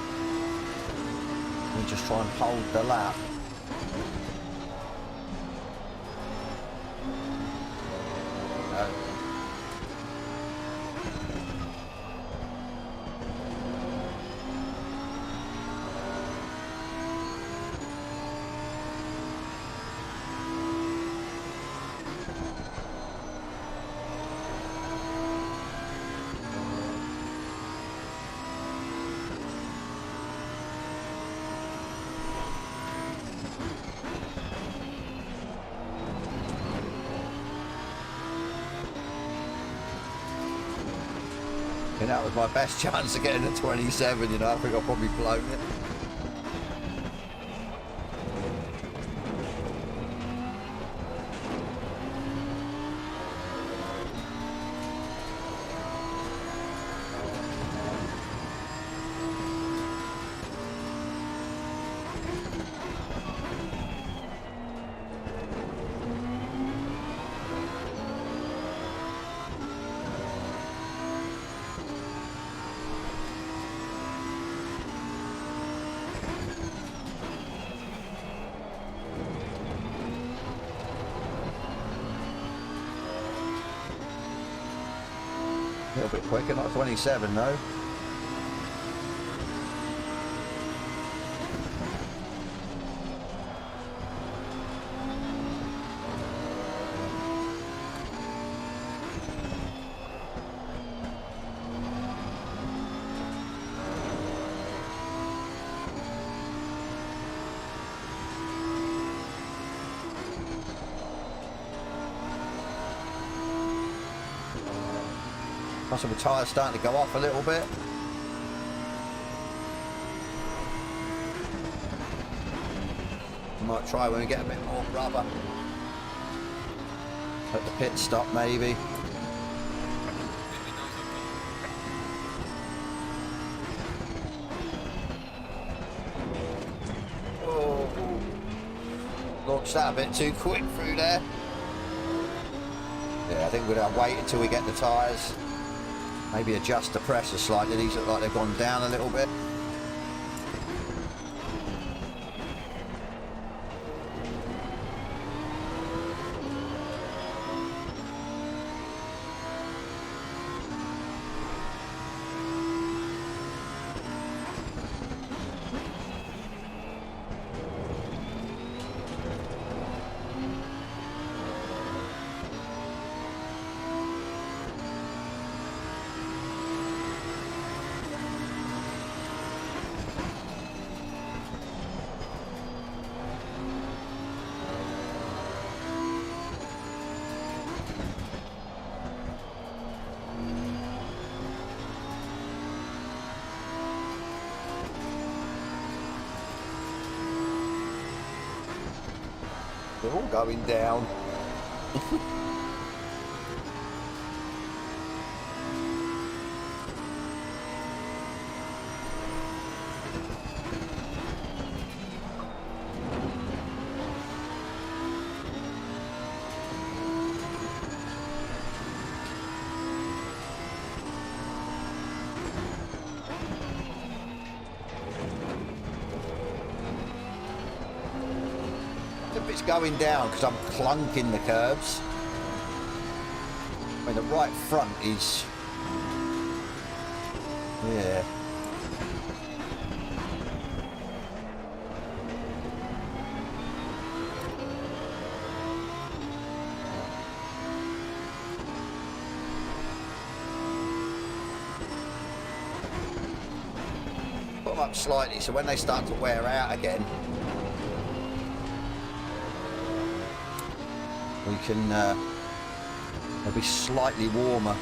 We just try and hold the lap. I think that was my best chance of getting a 27, you know. I think I've probably blown it. A little bit quicker, not 27 though. Possible tyres starting to go off a little bit. Might try when we get a bit more rubber. At the pit stop maybe. Oh, launched that a bit too quick through there. Yeah, I think we're going to wait until we get the tyres. Maybe adjust the pressure slightly. These look like they've gone down a little bit. They're all going down. It's going down because I'm clunking the curbs. I mean, the right front is, yeah. Put them up slightly so when they start to wear out again, we can, they'll be slightly warmer.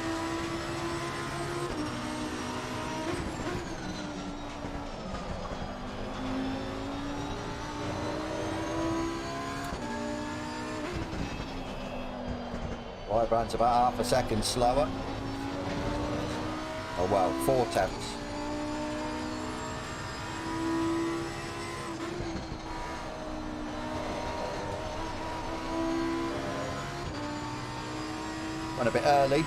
Right, runs about half a second slower. Oh well, 4 tenths. Went a bit early.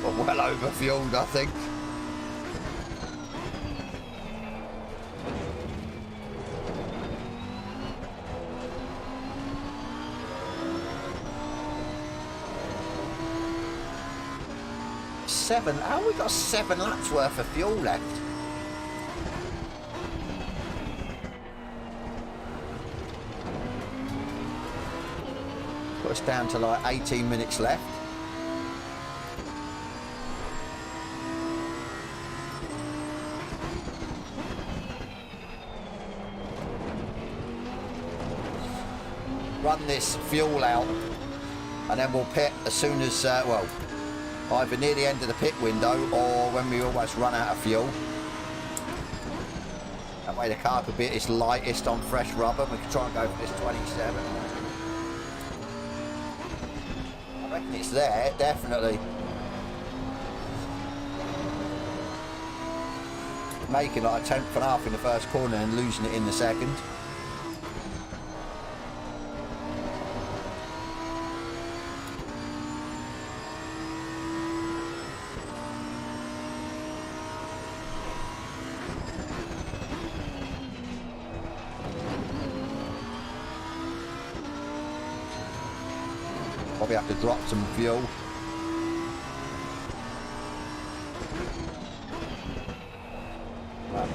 We're well over fueled, I think. Oh, we got 7 laps worth of fuel left. Put us down to like 18 minutes left. Run this fuel out and then we'll pit as soon as, well, either near the end of the pit window or when we almost run out of fuel. That way the car could be at its lightest on fresh rubber. We can try and go for this 27. I reckon it's there, definitely. Making like a 10th and a half in the first corner and losing it in the second. Probably have to drop some fuel.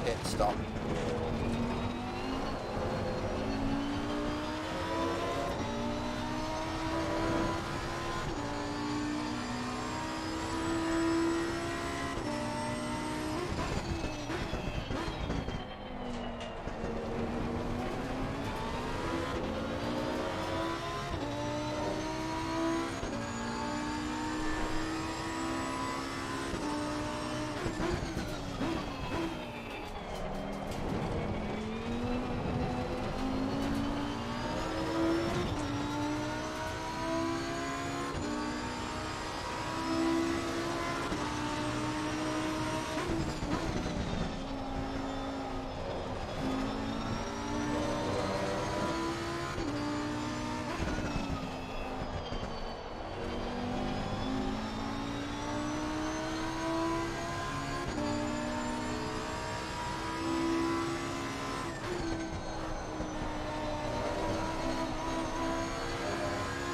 Pit stop.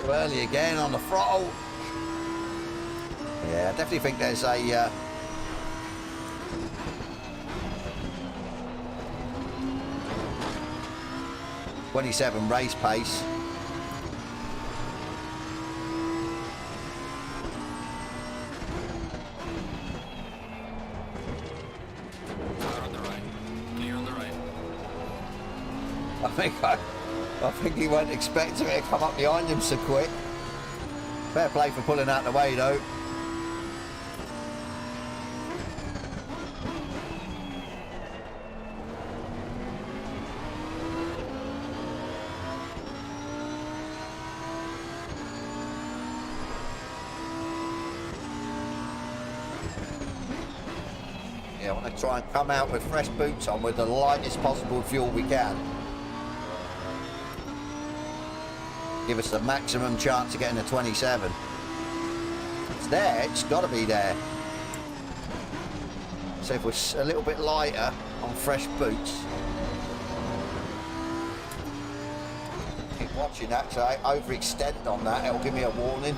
Early again on the throttle. Yeah, I definitely think there's a 27 race pace. On the right. Clear on the right. I think he weren't expecting it to come up behind him so quick. Fair play for pulling out the way though. Yeah, I want to try and come out with fresh boots on with the lightest possible fuel we can. Give us the maximum chance of getting a 27. It's there, it's got to be there. So if we're a little bit lighter on fresh boots. Keep watching that, so I overextend on that, it'll give me a warning.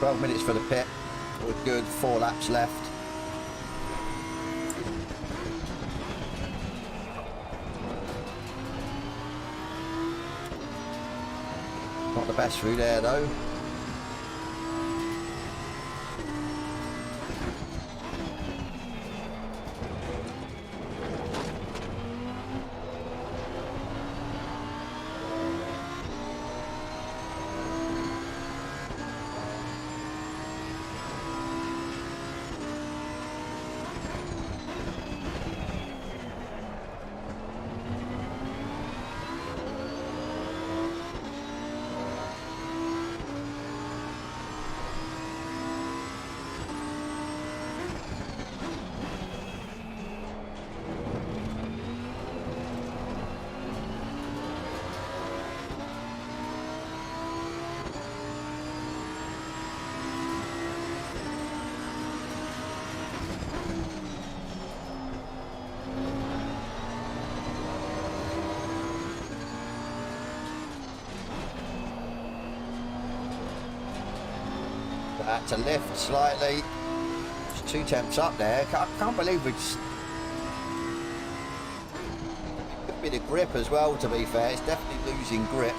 12 minutes for the pit. We're good, 4 laps left. Not the best through there though. Had to lift slightly. There's 2 temps up there. I can't believe it's. Could be the grip as well, to be fair. It's definitely losing grip.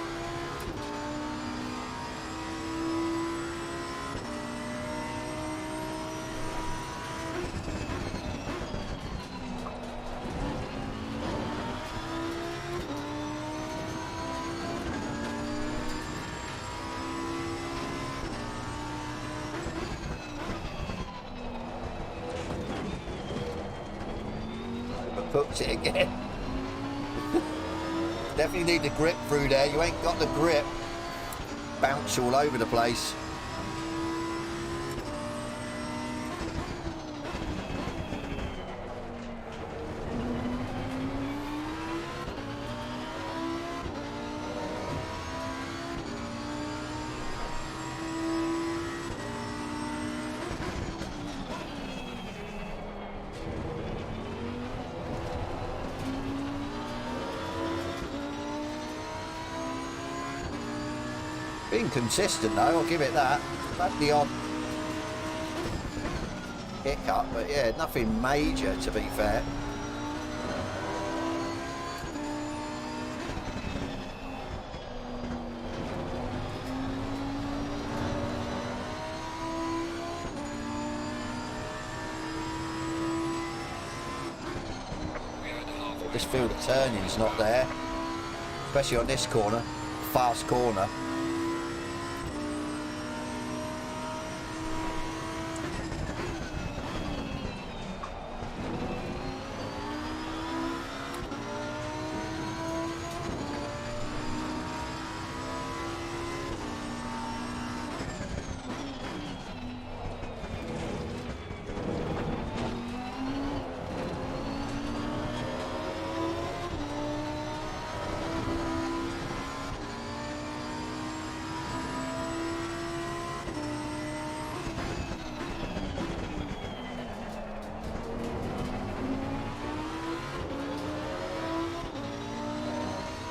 Hooks it again. Definitely need the grip through there. You ain't got the grip. Bounce all over the place. Being consistent though, I'll give it that. That's the odd hiccup, but yeah, nothing major to be fair. This field of turning is not there, especially on this corner, fast corner.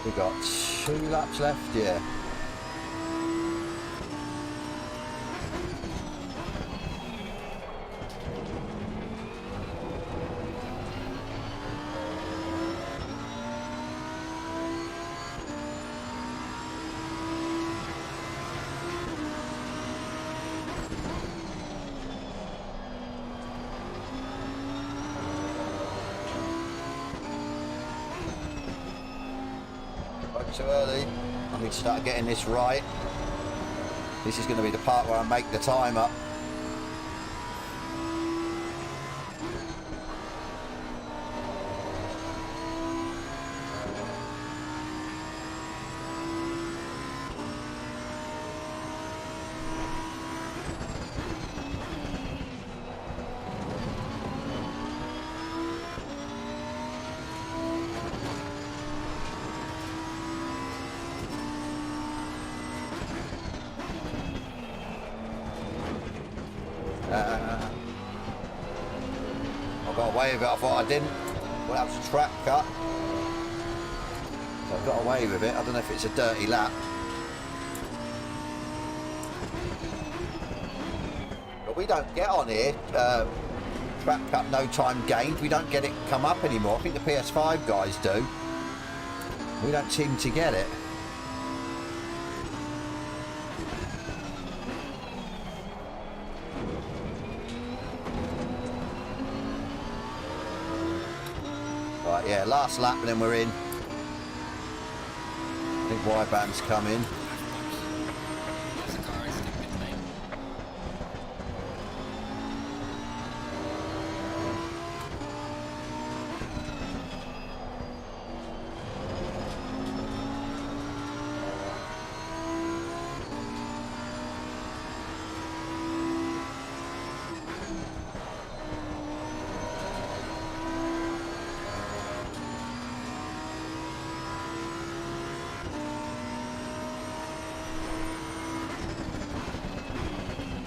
We've got 2 laps left, yeah. Spoke too early. I need to start getting this right. This is going to be the part where I make the time up. I got away with it. I thought I didn't. Well, that was a trap cut. So I got away with it. I don't know if it's a dirty lap. But we don't get on here. Trap cut, no time gained. We don't get it come up anymore. I think the PS5 guys do. We don't seem to get it. Right, yeah, last lap and then we're in. I think Y-band's coming. There's a car is in pit lane.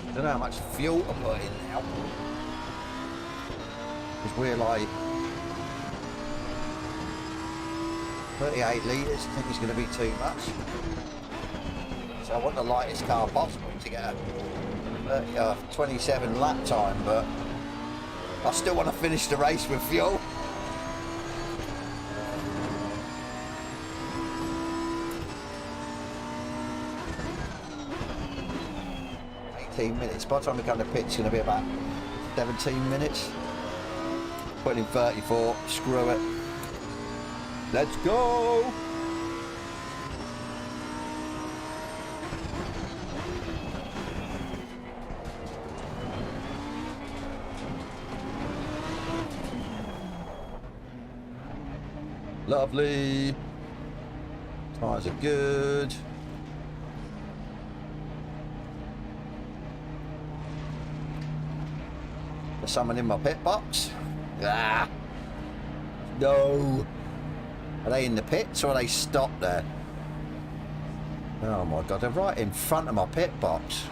I don't know how much fuel to put in now. Because we're like 38 litres, I think it's going to be too much. So I want the lightest car possible to get a 27 lap time, but I still want to finish the race with fuel. Minutes. By the time we come to pit, it's going to be about 17 minutes. Putting in 34. Screw it. Let's go. Lovely. Tyres are good. Someone in my pit box. Ah, no. Are they in the pits or are they stopped there? Oh my god, they're right in front of my pit box.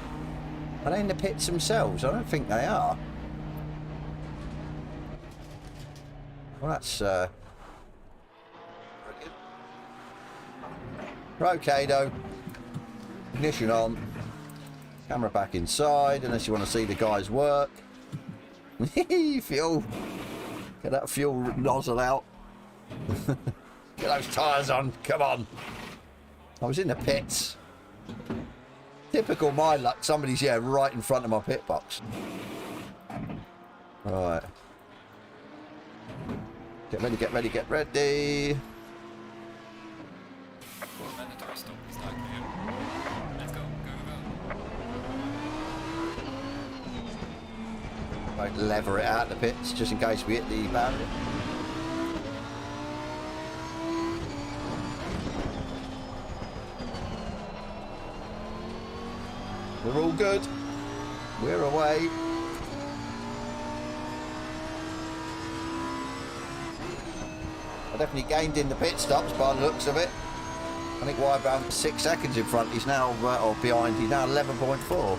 Are they in the pits themselves? I don't think they are. Well, that's brilliant. Okay though. Ignition on. Camera back inside, unless you want to see the guys work. Fuel. Get that fuel nozzle out. Get those tyres on. Come on. I was in the pits. Typical my luck. Somebody's, yeah, right in front of my pit box. Right. Get ready, get ready, get ready. Mandatory stop. Start clear. Let's go. Go, go, go. Right, lever it out the pits just in case we hit the barrier. We're all good. We're away. I definitely gained in the pit stops by the looks of it. I think Wybound 6 seconds in front. He's now, or behind, he's now 11.4.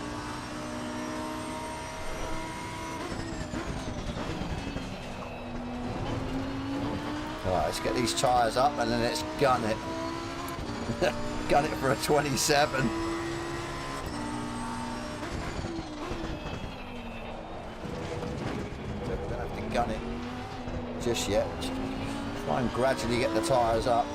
Right, let's get these tyres up and then let's gun it. Gun it for a 27. We don't have to gun it just yet. Just try and gradually get the tyres up.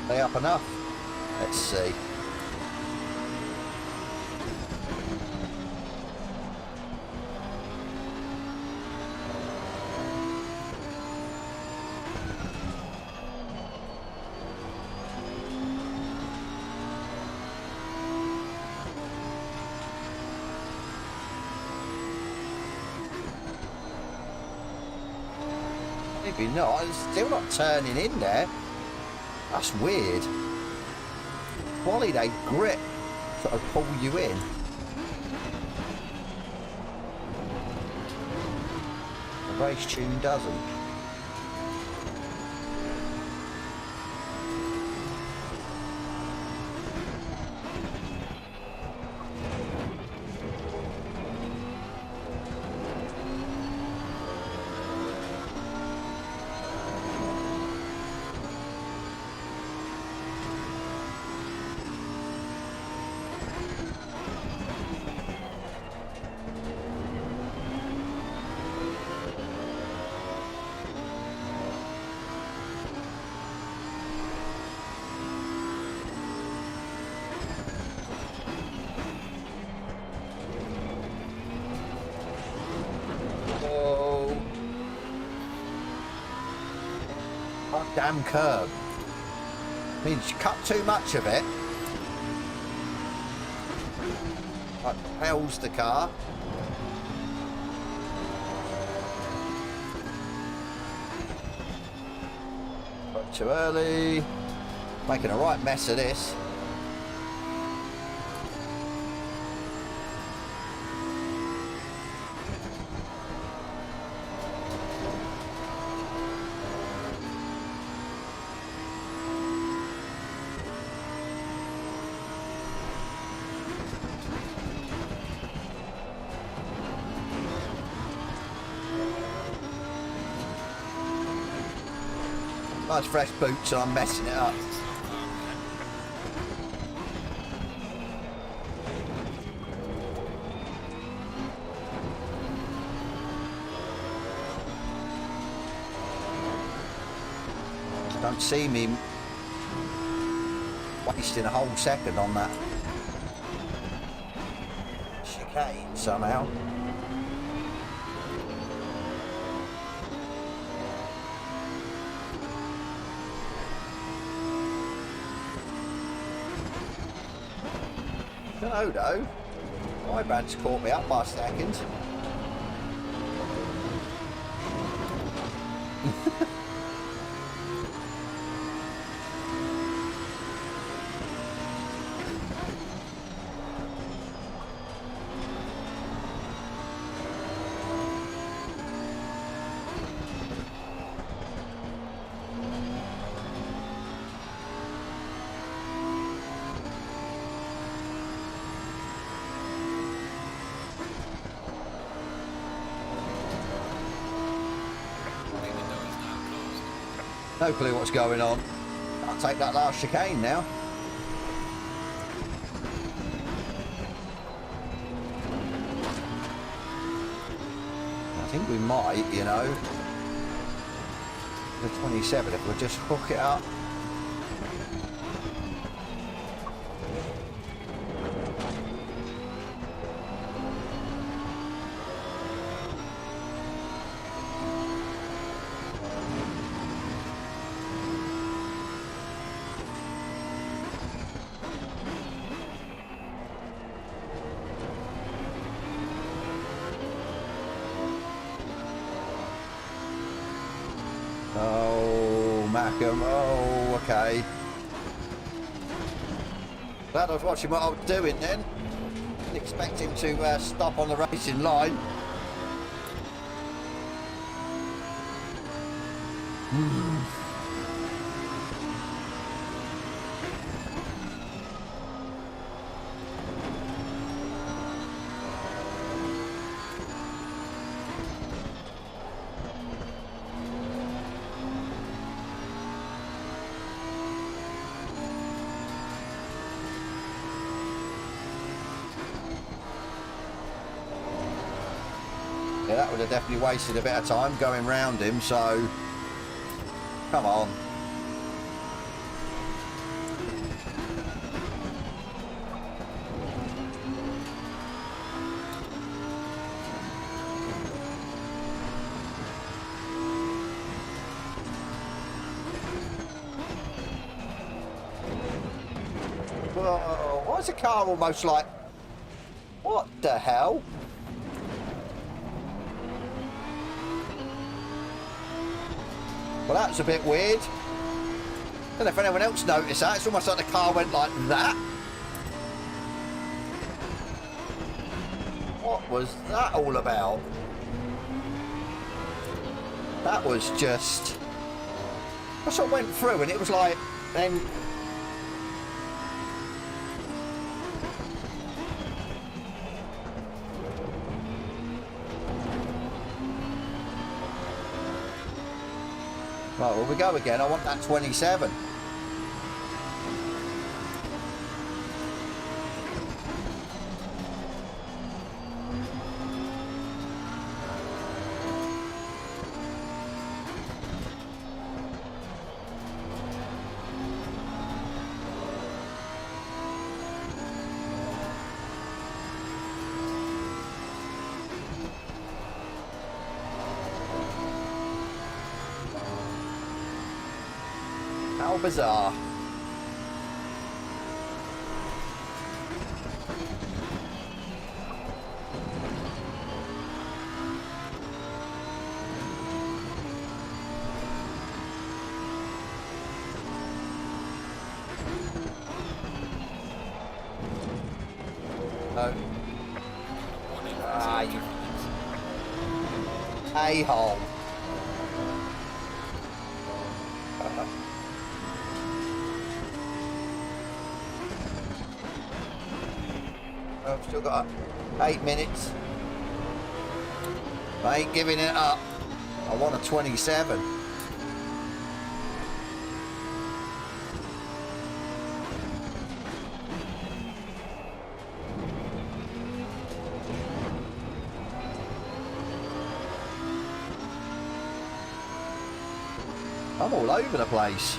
They up enough? Let's see. Maybe not. It's still not turning in there. That's weird. Quality they grip sort of pull you in. The race tune doesn't. Damn curb. Means you cut too much of it. Like propels the car. But too early. Making a right mess of this. Nice fresh boots and I'm messing it up. Don't see me wasting a whole second on that chicane somehow. Don't know though. My band's caught me up by a second. No clue what's going on. Can't take that last chicane now. I think we might, you know. The 27, if we'll just hook it up. Oh, okay. Glad I was watching what I was doing then. Didn't expect him to stop on the racing line. Yeah, that would have definitely wasted a bit of time going round him, so come on. Whoa, why is the car almost like... What the hell? Well, that was a bit weird. I don't know if anyone else noticed that. It's almost like the car went like that. What was that all about? That was just... I sort of went through and it was like... Then... Right, well, we go again. I want that 27. How bizarre. No. Ah, you a-hole. I've still got 8 minutes. I ain't giving it up. I want a 27. I'm all over the place.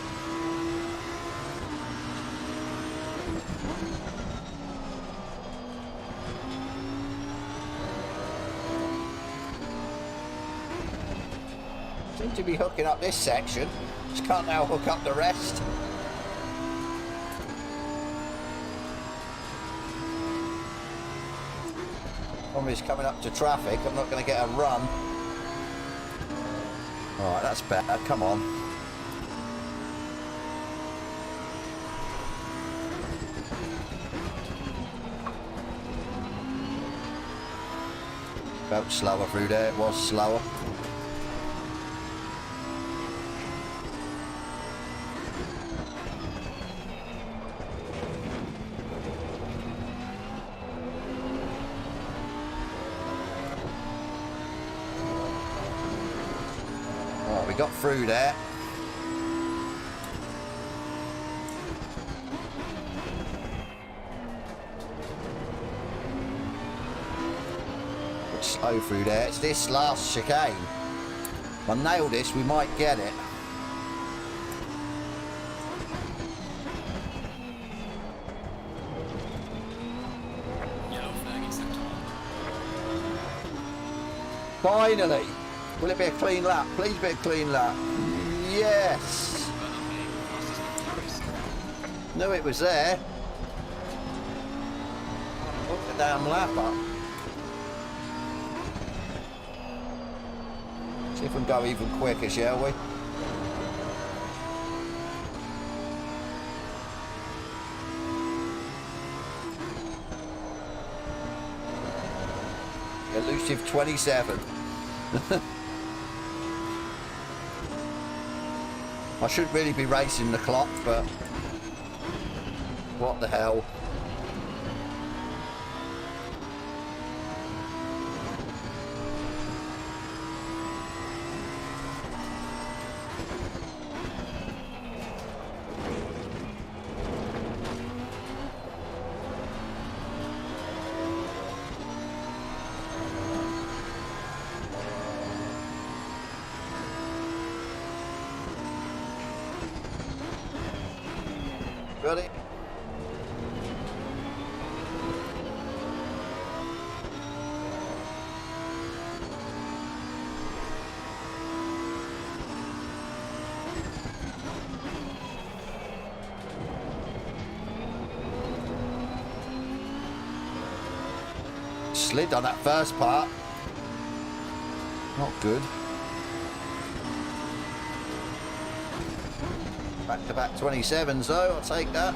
Seem to be hooking up this section. Just can't now hook up the rest. Problem is coming up to traffic. I'm not going to get a run. Alright, that's better. Come on. Felt slower through there. It was slower. Right, we got through there. Slow through there. It's this last chicane. If I nail this, we might get it. Yellow flag in sector 1. Finally! Will it be a clean lap? Please be a clean lap. Yes! Knew it was there. Look the damn lap up. See if we can go even quicker, shall we? Elusive 27. I should really be racing the clock, but what the hell? Got it. slid on that first part. Not good. Back-to-back 27s though, I'll take that.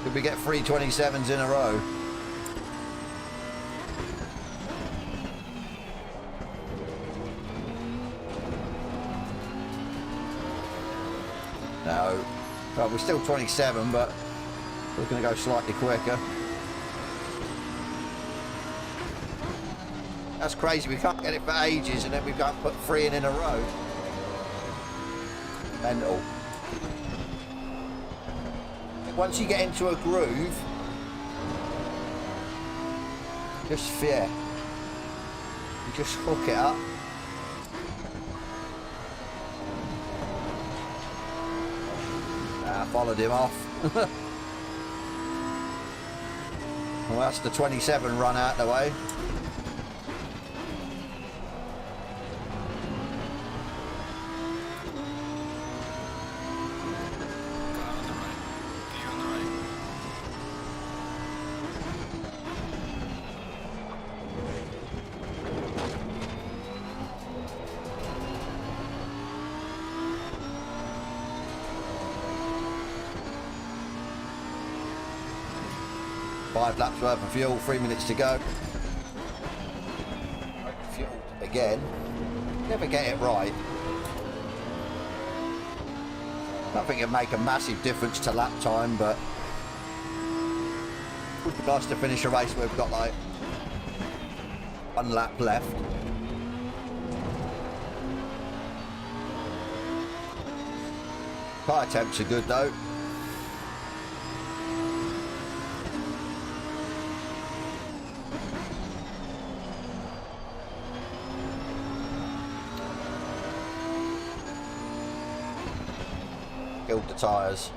Could we get 3 27s in a row? No. Well, we're still 27, but we're going to go slightly quicker. That's crazy. We can't get it for ages, and then we can't put 3 in a row. Mental. Once you get into a groove, just fear. You just hook it up. I followed him off. Well, that's the 27 run out the way. Five laps worth of fuel, 3 minutes to go. Fuel again. Never get it right. I don't think it'd make a massive difference to lap time, but it would be nice to finish a race where we've got like 1 lap left. Tyre temps are good though. Killed the tyres.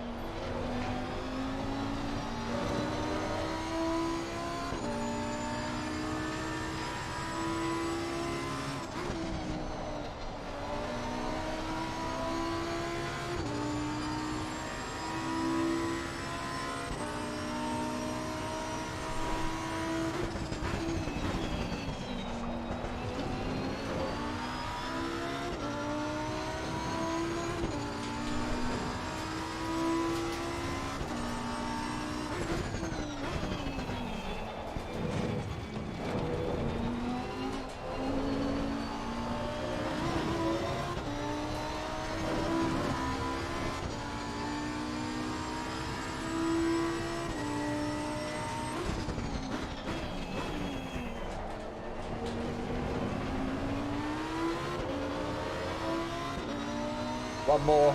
One more.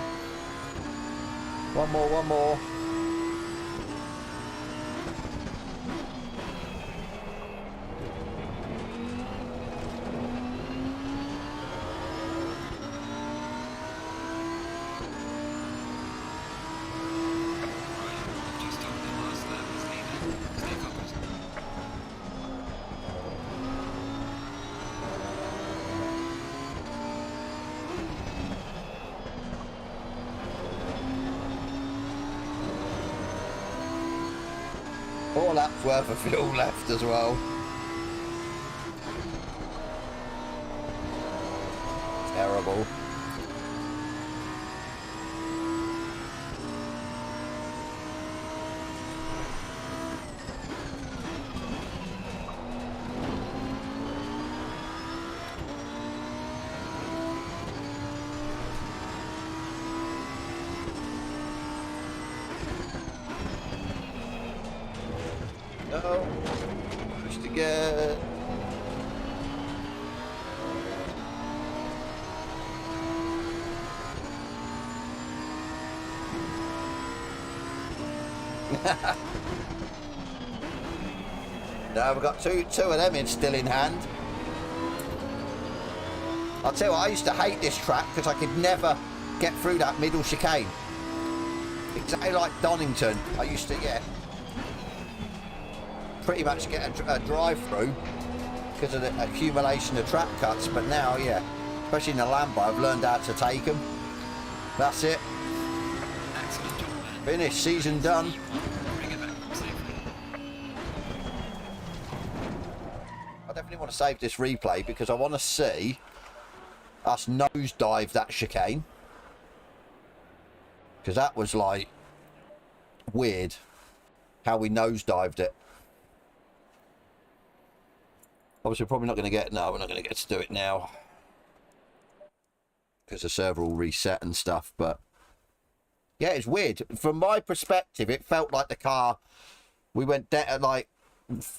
One more, one more. Four laps worth of fuel left as well. Terrible. Now we've got two of them still in hand. I'll tell you what, I used to hate this track because I could never get through that middle chicane. Exactly like Donington. I used to, yeah, pretty much get a drive through because of the accumulation of track cuts. But now, yeah, especially in the Lambo, I've learned how to take them. That's it. Excellent job, man. Finished, season done. Bring it back safely. I definitely want to save this replay because I want to see us nosedive that chicane, because that was like weird how we nosedived it. Obviously, we're probably not going to get, no, we're not going to get to do it now because the server will reset and stuff. But yeah, it's weird. From my perspective, it felt like the car, we went like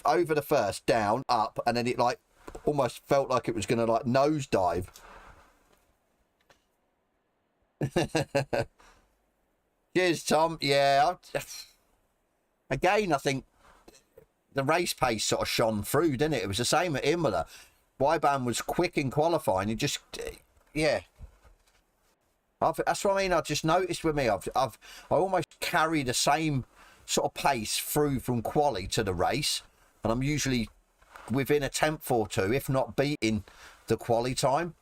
over the first, down, up, and then it like almost felt like it was going to like nosedive. Cheers, Tom. Yeah, again, I think the race pace sort of shone through, didn't it? It was the same at Imola. Wyban was quick in qualifying. It just, yeah. That's what I mean. I just noticed with me, I almost carry the same sort of pace through from quali to the race, and I'm usually within a tenth or two, if not beating the quali time.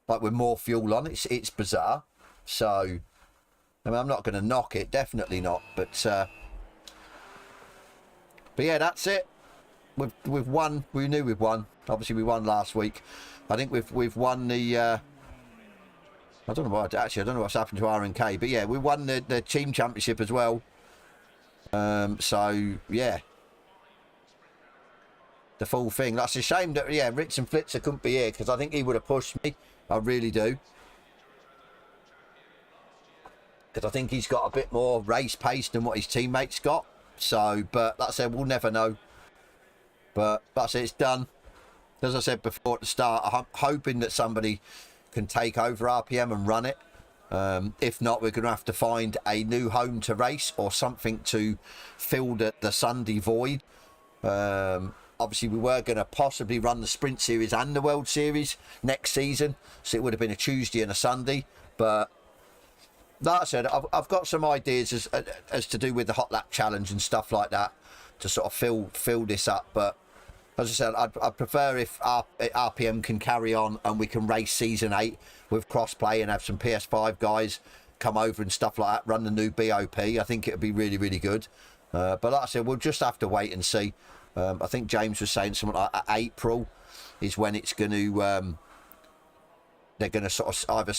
Like with more fuel on, it's bizarre. So, I mean, I'm not going to knock it, definitely not. But yeah, that's it. We've won. We knew we'd won. Obviously, we won last week. I think we've won the. I don't know what actually. I don't know what's happened to R&K, but yeah, we won the team championship as well. So yeah, the full thing. That's a shame that yeah, Ritz and Flitzer couldn't be here because I think he would have pushed me. I really do. Because I think he's got a bit more race pace than what his teammates got. So, but like I said, we'll never know. But that's it, it's done. As I said before at the start, I'm hoping that somebody can take over RPM and run it. If not, we're going to have to find a new home to race or something to fill the Sunday void. Obviously, we were going to possibly run the Sprint Series and the World Series next season. So it would have been a Tuesday and a Sunday. But like I said, I've got some ideas as to do with the Hot Lap Challenge and stuff like that to sort of fill this up. But as I said, I'd prefer if RPM can carry on and we can race Season 8 with cross-play and have some PS5 guys come over and stuff like that, run the new BOP. I think it would be really, really good. But like I said, we'll just have to wait and see. I think James was saying something like April is when it's going to, they're going to sort of either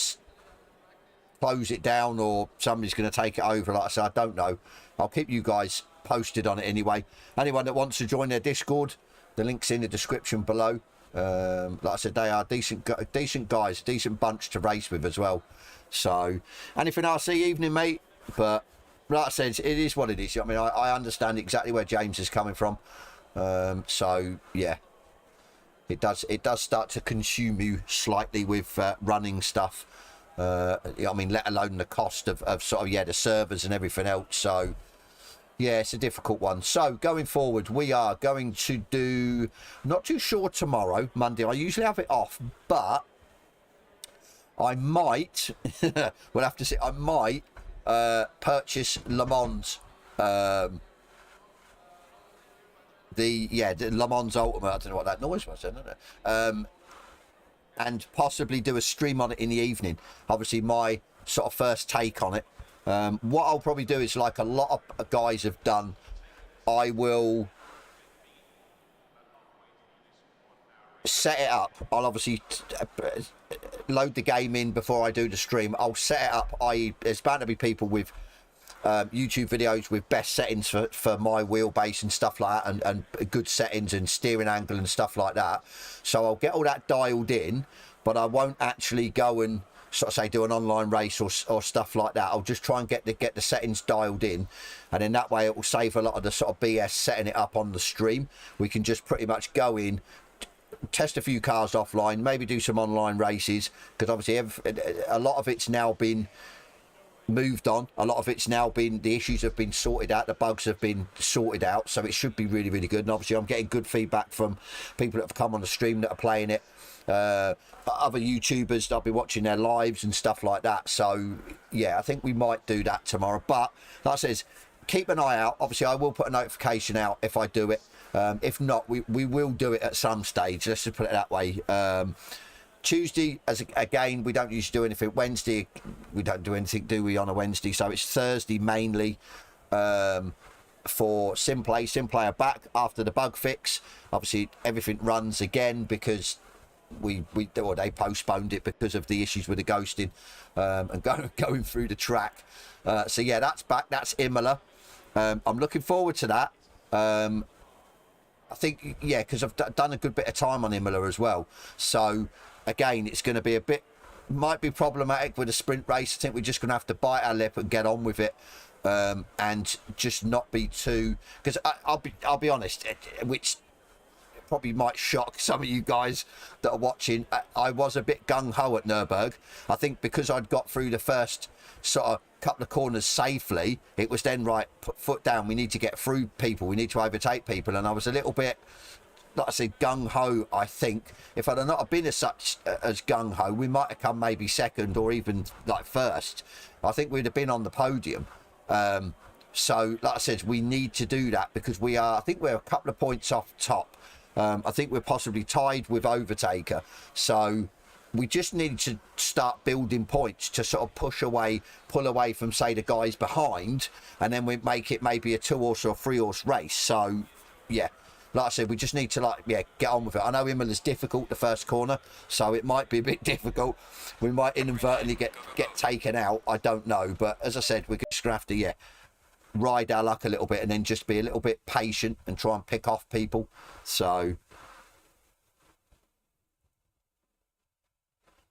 close it down or somebody's going to take it over. Like I said, I don't know. I'll keep you guys posted on it anyway. Anyone that wants to join their Discord, the link's in the description below. Like I said, they are decent guys, decent bunch to race with as well. So, anything else, evening, mate. But like I said, it is what it is. I mean, I understand exactly where James is coming from. So yeah, it does start to consume you slightly with running stuff. I mean, let alone the cost of sort of, yeah, the servers and everything else. So yeah, it's a difficult one. So going forward, we are going to do, not too sure tomorrow, Monday. I usually have it off, but I might, we'll have to see, I might purchase Le Mans, the Le Mans Ultimate. I don't know what that noise was, isn't it? And possibly do a stream on it in the evening. Obviously, my sort of first take on it. What I'll probably do is, like a lot of guys have done, I will set it up. I'll obviously load the game in before I do the stream. I'll set it up. There's bound to be people with YouTube videos with best settings for my wheelbase and stuff like that, and good settings and steering angle and stuff like that. So I'll get all that dialed in, but I won't actually go and sort of say do an online race or stuff like that. I'll just try and get the settings dialed in, and in that way it will save a lot of the sort of BS setting it up on the stream. We can just pretty much go in, test a few cars offline, maybe do some online races, because obviously a lot of it's now been moved on. A lot of it's now been, the issues have been sorted out, the bugs have been sorted out, so it should be really, really good. And obviously I'm getting good feedback from people that have come on the stream that are playing it, other YouTubers that I'll be watching their lives and stuff like that. So yeah, I think we might do that tomorrow. But like I says, keep an eye out. Obviously I will put a notification out if I do it. If not, we will do it at some stage, let's just put it that way. Tuesday, again, we don't usually do anything. Wednesday, we don't do anything, do we, on a Wednesday? So it's Thursday mainly for Simplay. Simplay are back after the bug fix. Obviously, everything runs again because they postponed it because of the issues with the ghosting and going through the track. So yeah, that's back. That's Imola. I'm looking forward to that. I think, yeah, because I've done a good bit of time on Imola as well. So again, it's going to be might be problematic with a sprint race. I think we're just going to have to bite our lip and get on with it, and just not be too, because I'll be honest, which probably might shock some of you guys that are watching. I was a bit gung-ho at Nürburgring. I think because I'd got through the first sort of couple of corners safely, it was then right, put foot down, we need to get through people, we need to overtake people, and I was a little bit, like I said, gung-ho. I think if I'd not have been as gung-ho, we might have come maybe second or even like first. I think we'd have been on the podium. So like I said, we need to do that because I think we're a couple of points off top. I think we're possibly tied with Overtaker. So we just need to start building points to sort of pull away from, say, the guys behind, and then we make it maybe a 2-horse or a 3-horse race. So yeah, like I said, we just need to get on with it. I know Imola's difficult, the first corner, so it might be a bit difficult. We might inadvertently get taken out. I don't know, but as I said, we're just gonna have to ride our luck a little bit and then just be a little bit patient and try and pick off people. So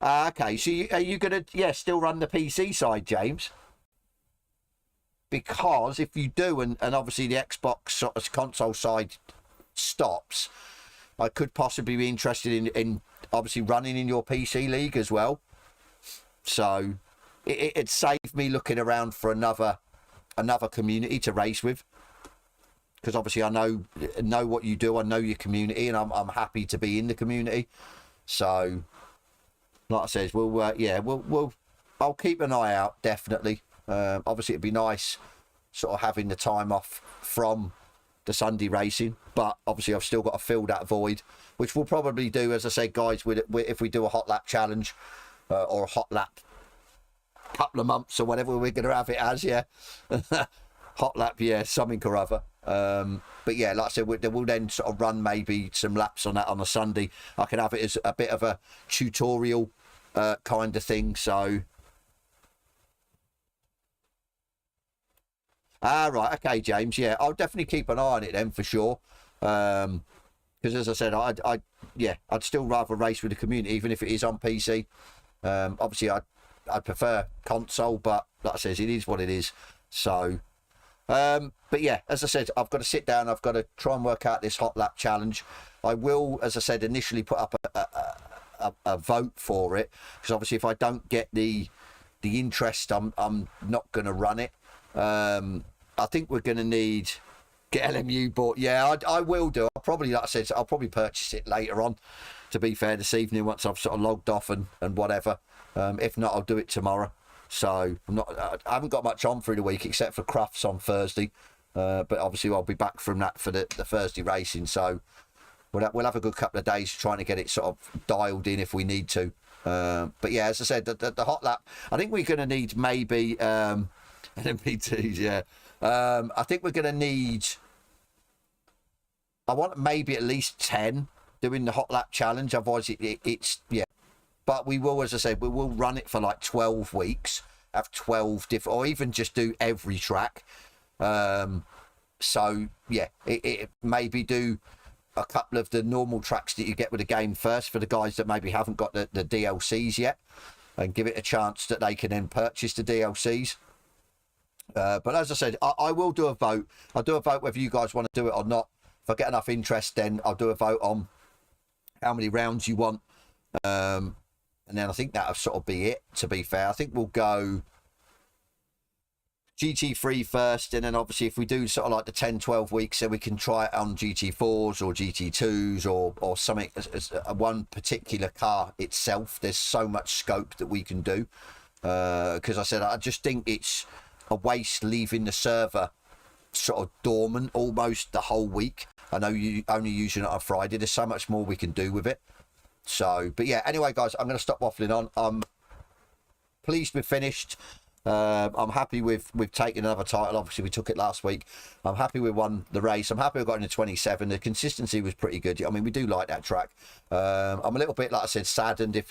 okay, so are you gonna still run the PC side, James? Because if you do, and obviously the Xbox sort of console side stops, I could possibly be interested in obviously running in your PC league as well. So it'd save me looking around for another community to race with, because obviously I know what you do, I know your community, and I'm happy to be in the community. So like I said, I'll keep an eye out, definitely. Obviously it'd be nice sort of having the time off from the Sunday racing, but obviously I've still got to fill that void, which we'll probably do, as I said, guys, if we do a hot lap challenge or a hot lap couple of months or whatever we're going to have it as, hot lap, something or other. But yeah, like I said, we'll then sort of run maybe some laps on that on a Sunday. I can have it as a bit of a tutorial kind of thing. So right, okay, James, I'll definitely keep an eye on it then for sure, because as I said, I'd still rather race with the community even if it is on PC. Obviously I'd prefer console, but like I said, it is what it is. So but yeah, as I said, I've got to sit down, I've got to try and work out this hot lap challenge. I will, as I said, initially put up a vote for it, because obviously if I don't get the interest, I'm not going to run it. I think we're going to get LMU bought. I will do. I'll probably, like I said, I'll probably purchase it later on, to be fair, this evening, once I've sort of logged off and whatever. If not, I'll do it tomorrow. So I haven't got much on through the week except for Crufts on Thursday, but obviously I'll be back from that for the Thursday racing. So we'll have a good couple of days trying to get it sort of dialed in if we need to. But yeah, as I said, the hot lap, I think we're going to need maybe LMP2s. I think we're going to need, I want maybe at least 10 doing the hot lap challenge. Otherwise it's but we will, as I said, we will run it for like 12 weeks, have 12 different, or even just do every track. So yeah, it maybe do a couple of the normal tracks that you get with the game first for the guys that maybe haven't got the DLCs yet, and give it a chance that they can then purchase the DLCs. But as I said, I will do a vote. I'll do a vote whether you guys want to do it or not. If I get enough interest, then I'll do a vote on how many rounds you want. And then I think that'll sort of be it, to be fair. I think we'll go, GT3 first, and then obviously if we do sort of like the 10-12 weeks, then we can try it on GT4s or GT2s or something, as one particular car itself. There's so much scope that we can do, because I said I just think it's a waste leaving the server sort of dormant almost the whole week. I know you only using it on Friday. There's so much more we can do with it. So, but yeah, anyway guys, I'm going to stop waffling on. I'm pleased we've finished. I'm happy with taking another title. Obviously we took it last week. I'm happy we won the race. I'm happy we got into 27. The consistency was pretty good. I mean, we do like that track. I'm a little bit, like I said, saddened if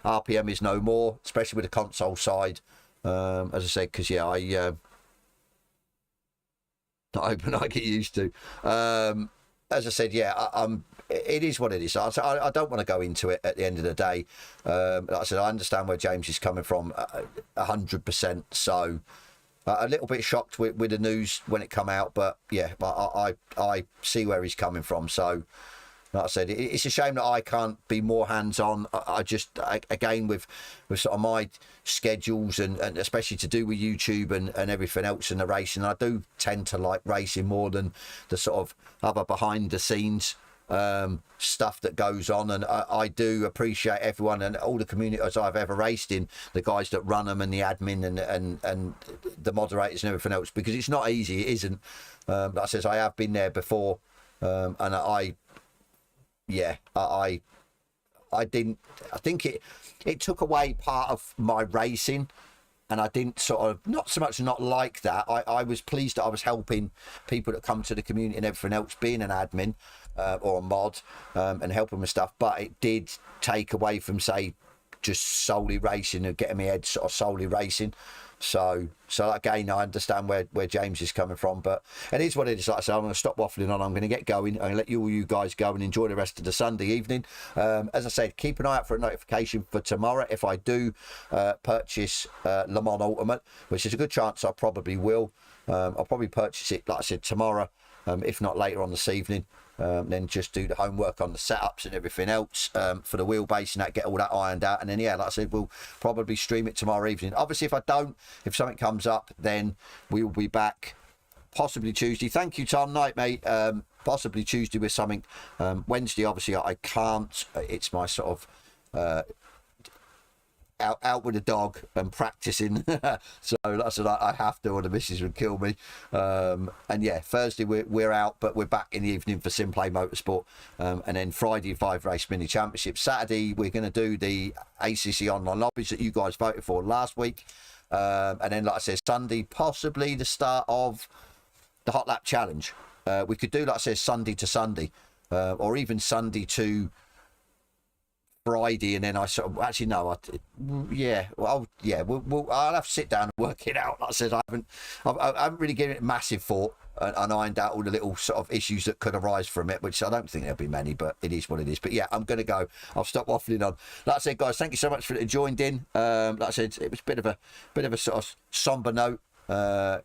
RPM is no more, especially with the console side, as I said, because I not hoping I get used to. As I said, it is what it is. I don't want to go into it at the end of the day. Like I said, I understand where James is coming from 100%. So a little bit shocked with the news when it come out, but yeah, I see where he's coming from. So like I said, it's a shame that I can't be more hands-on. I just, again, with sort of my schedules and especially to do with YouTube and everything else in the racing, I do tend to like racing more than the sort of other behind-the-scenes stuff that goes on. And I do appreciate everyone and all the communities I've ever raced in, the guys that run them and the admin and the moderators and everything else, because it's not easy. It isn't. Like I said, I have been there before, and I didn't. I think it took away part of my racing, and I didn't sort of, not so much not like that. I was pleased that I was helping people that come to the community and everything else, being an admin or a mod, and helping with stuff. But it did take away from, say, just solely racing and getting my head sort of solely racing. So again, I understand where James is coming from, but it is what it is. Like I said, I'm going to stop waffling on. I'm going to get going. I'm going to let you guys go and enjoy the rest of the Sunday evening. As I said, keep an eye out for a notification for tomorrow if I do purchase Le Mans Ultimate, which is a good chance I probably will. I'll probably purchase it, like I said, tomorrow, if not later on this evening. Then just do the homework on the setups and everything else for the wheelbase and that, get all that ironed out, and then like I said, we'll probably stream it tomorrow evening. Obviously if something comes up, then we'll be back possibly Tuesday. Thank you, Tom. Night, mate. Possibly Tuesday with something. Wednesday, obviously I can't. It's my sort of out with the dog and practicing. So like I said, I have to, or the missus would kill me. And yeah, Thursday we're out, but we're back in the evening for Simplay Motorsport, and then Friday 5 race mini championship. Saturday we're going to do the ACC online lobbies that you guys voted for last week, and then like I said, Sunday possibly the start of the hot lap challenge. We could do, like I said, Sunday to Sunday, or even Sunday to Friday, and then I sort of, actually no, I'll have to sit down and work it out. Like I said, I haven't really given it massive thought and ironed out all the little sort of issues that could arise from it, which I don't think there'll be many, but it is what it is. But yeah, I'm gonna go. I'll stop waffling on. Like I said, guys, thank you so much for joined in. Like I said, it was a bit of a sort of somber note, sort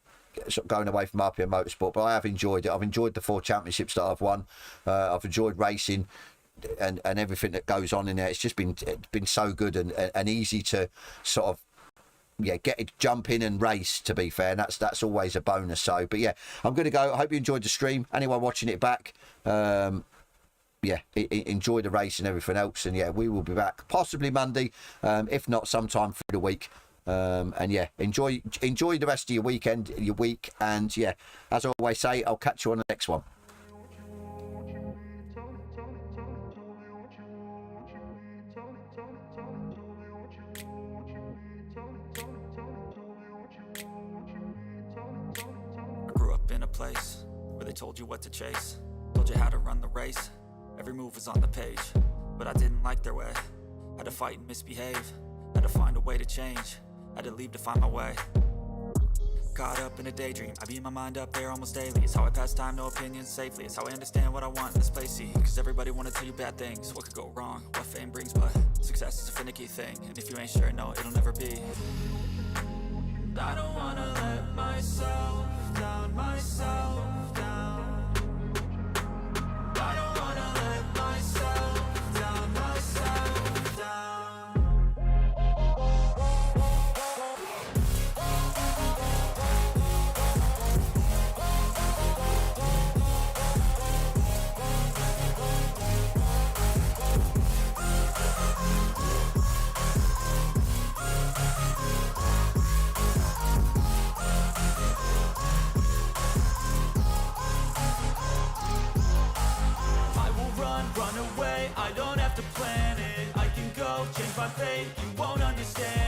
of going away from RPM Motorsport, but I have enjoyed it. I've enjoyed the 4 championships that I've won. I've enjoyed racing and everything that goes on in there. It's just been so good and easy to sort of jump in and race, to be fair, and that's always a bonus. So but yeah, I'm gonna go. I hope you enjoyed the stream. Anyone watching it back, enjoy the race and everything else, and yeah, we will be back possibly Monday, if not sometime through the week. And yeah, enjoy the rest of your week, and yeah, as I always say, I'll catch you on the next one. Place where they told you what to chase, told you how to run the race, every move was on the page, but I didn't like their way. Had to fight and misbehave, had to find a way to change, had to leave to find my way. Caught up in a daydream, I beat my mind up there almost daily. It's how I pass time, no opinions safely. It's how I understand what I want in this place, see. Cause everybody wanna tell you bad things, what could go wrong, what fame brings, but success is a finicky thing, and if you ain't sure, no, it'll never be. I don't wanna let myself down, myself down. I don't wanna let myself down, myself down. go, change my fate, you won't understand.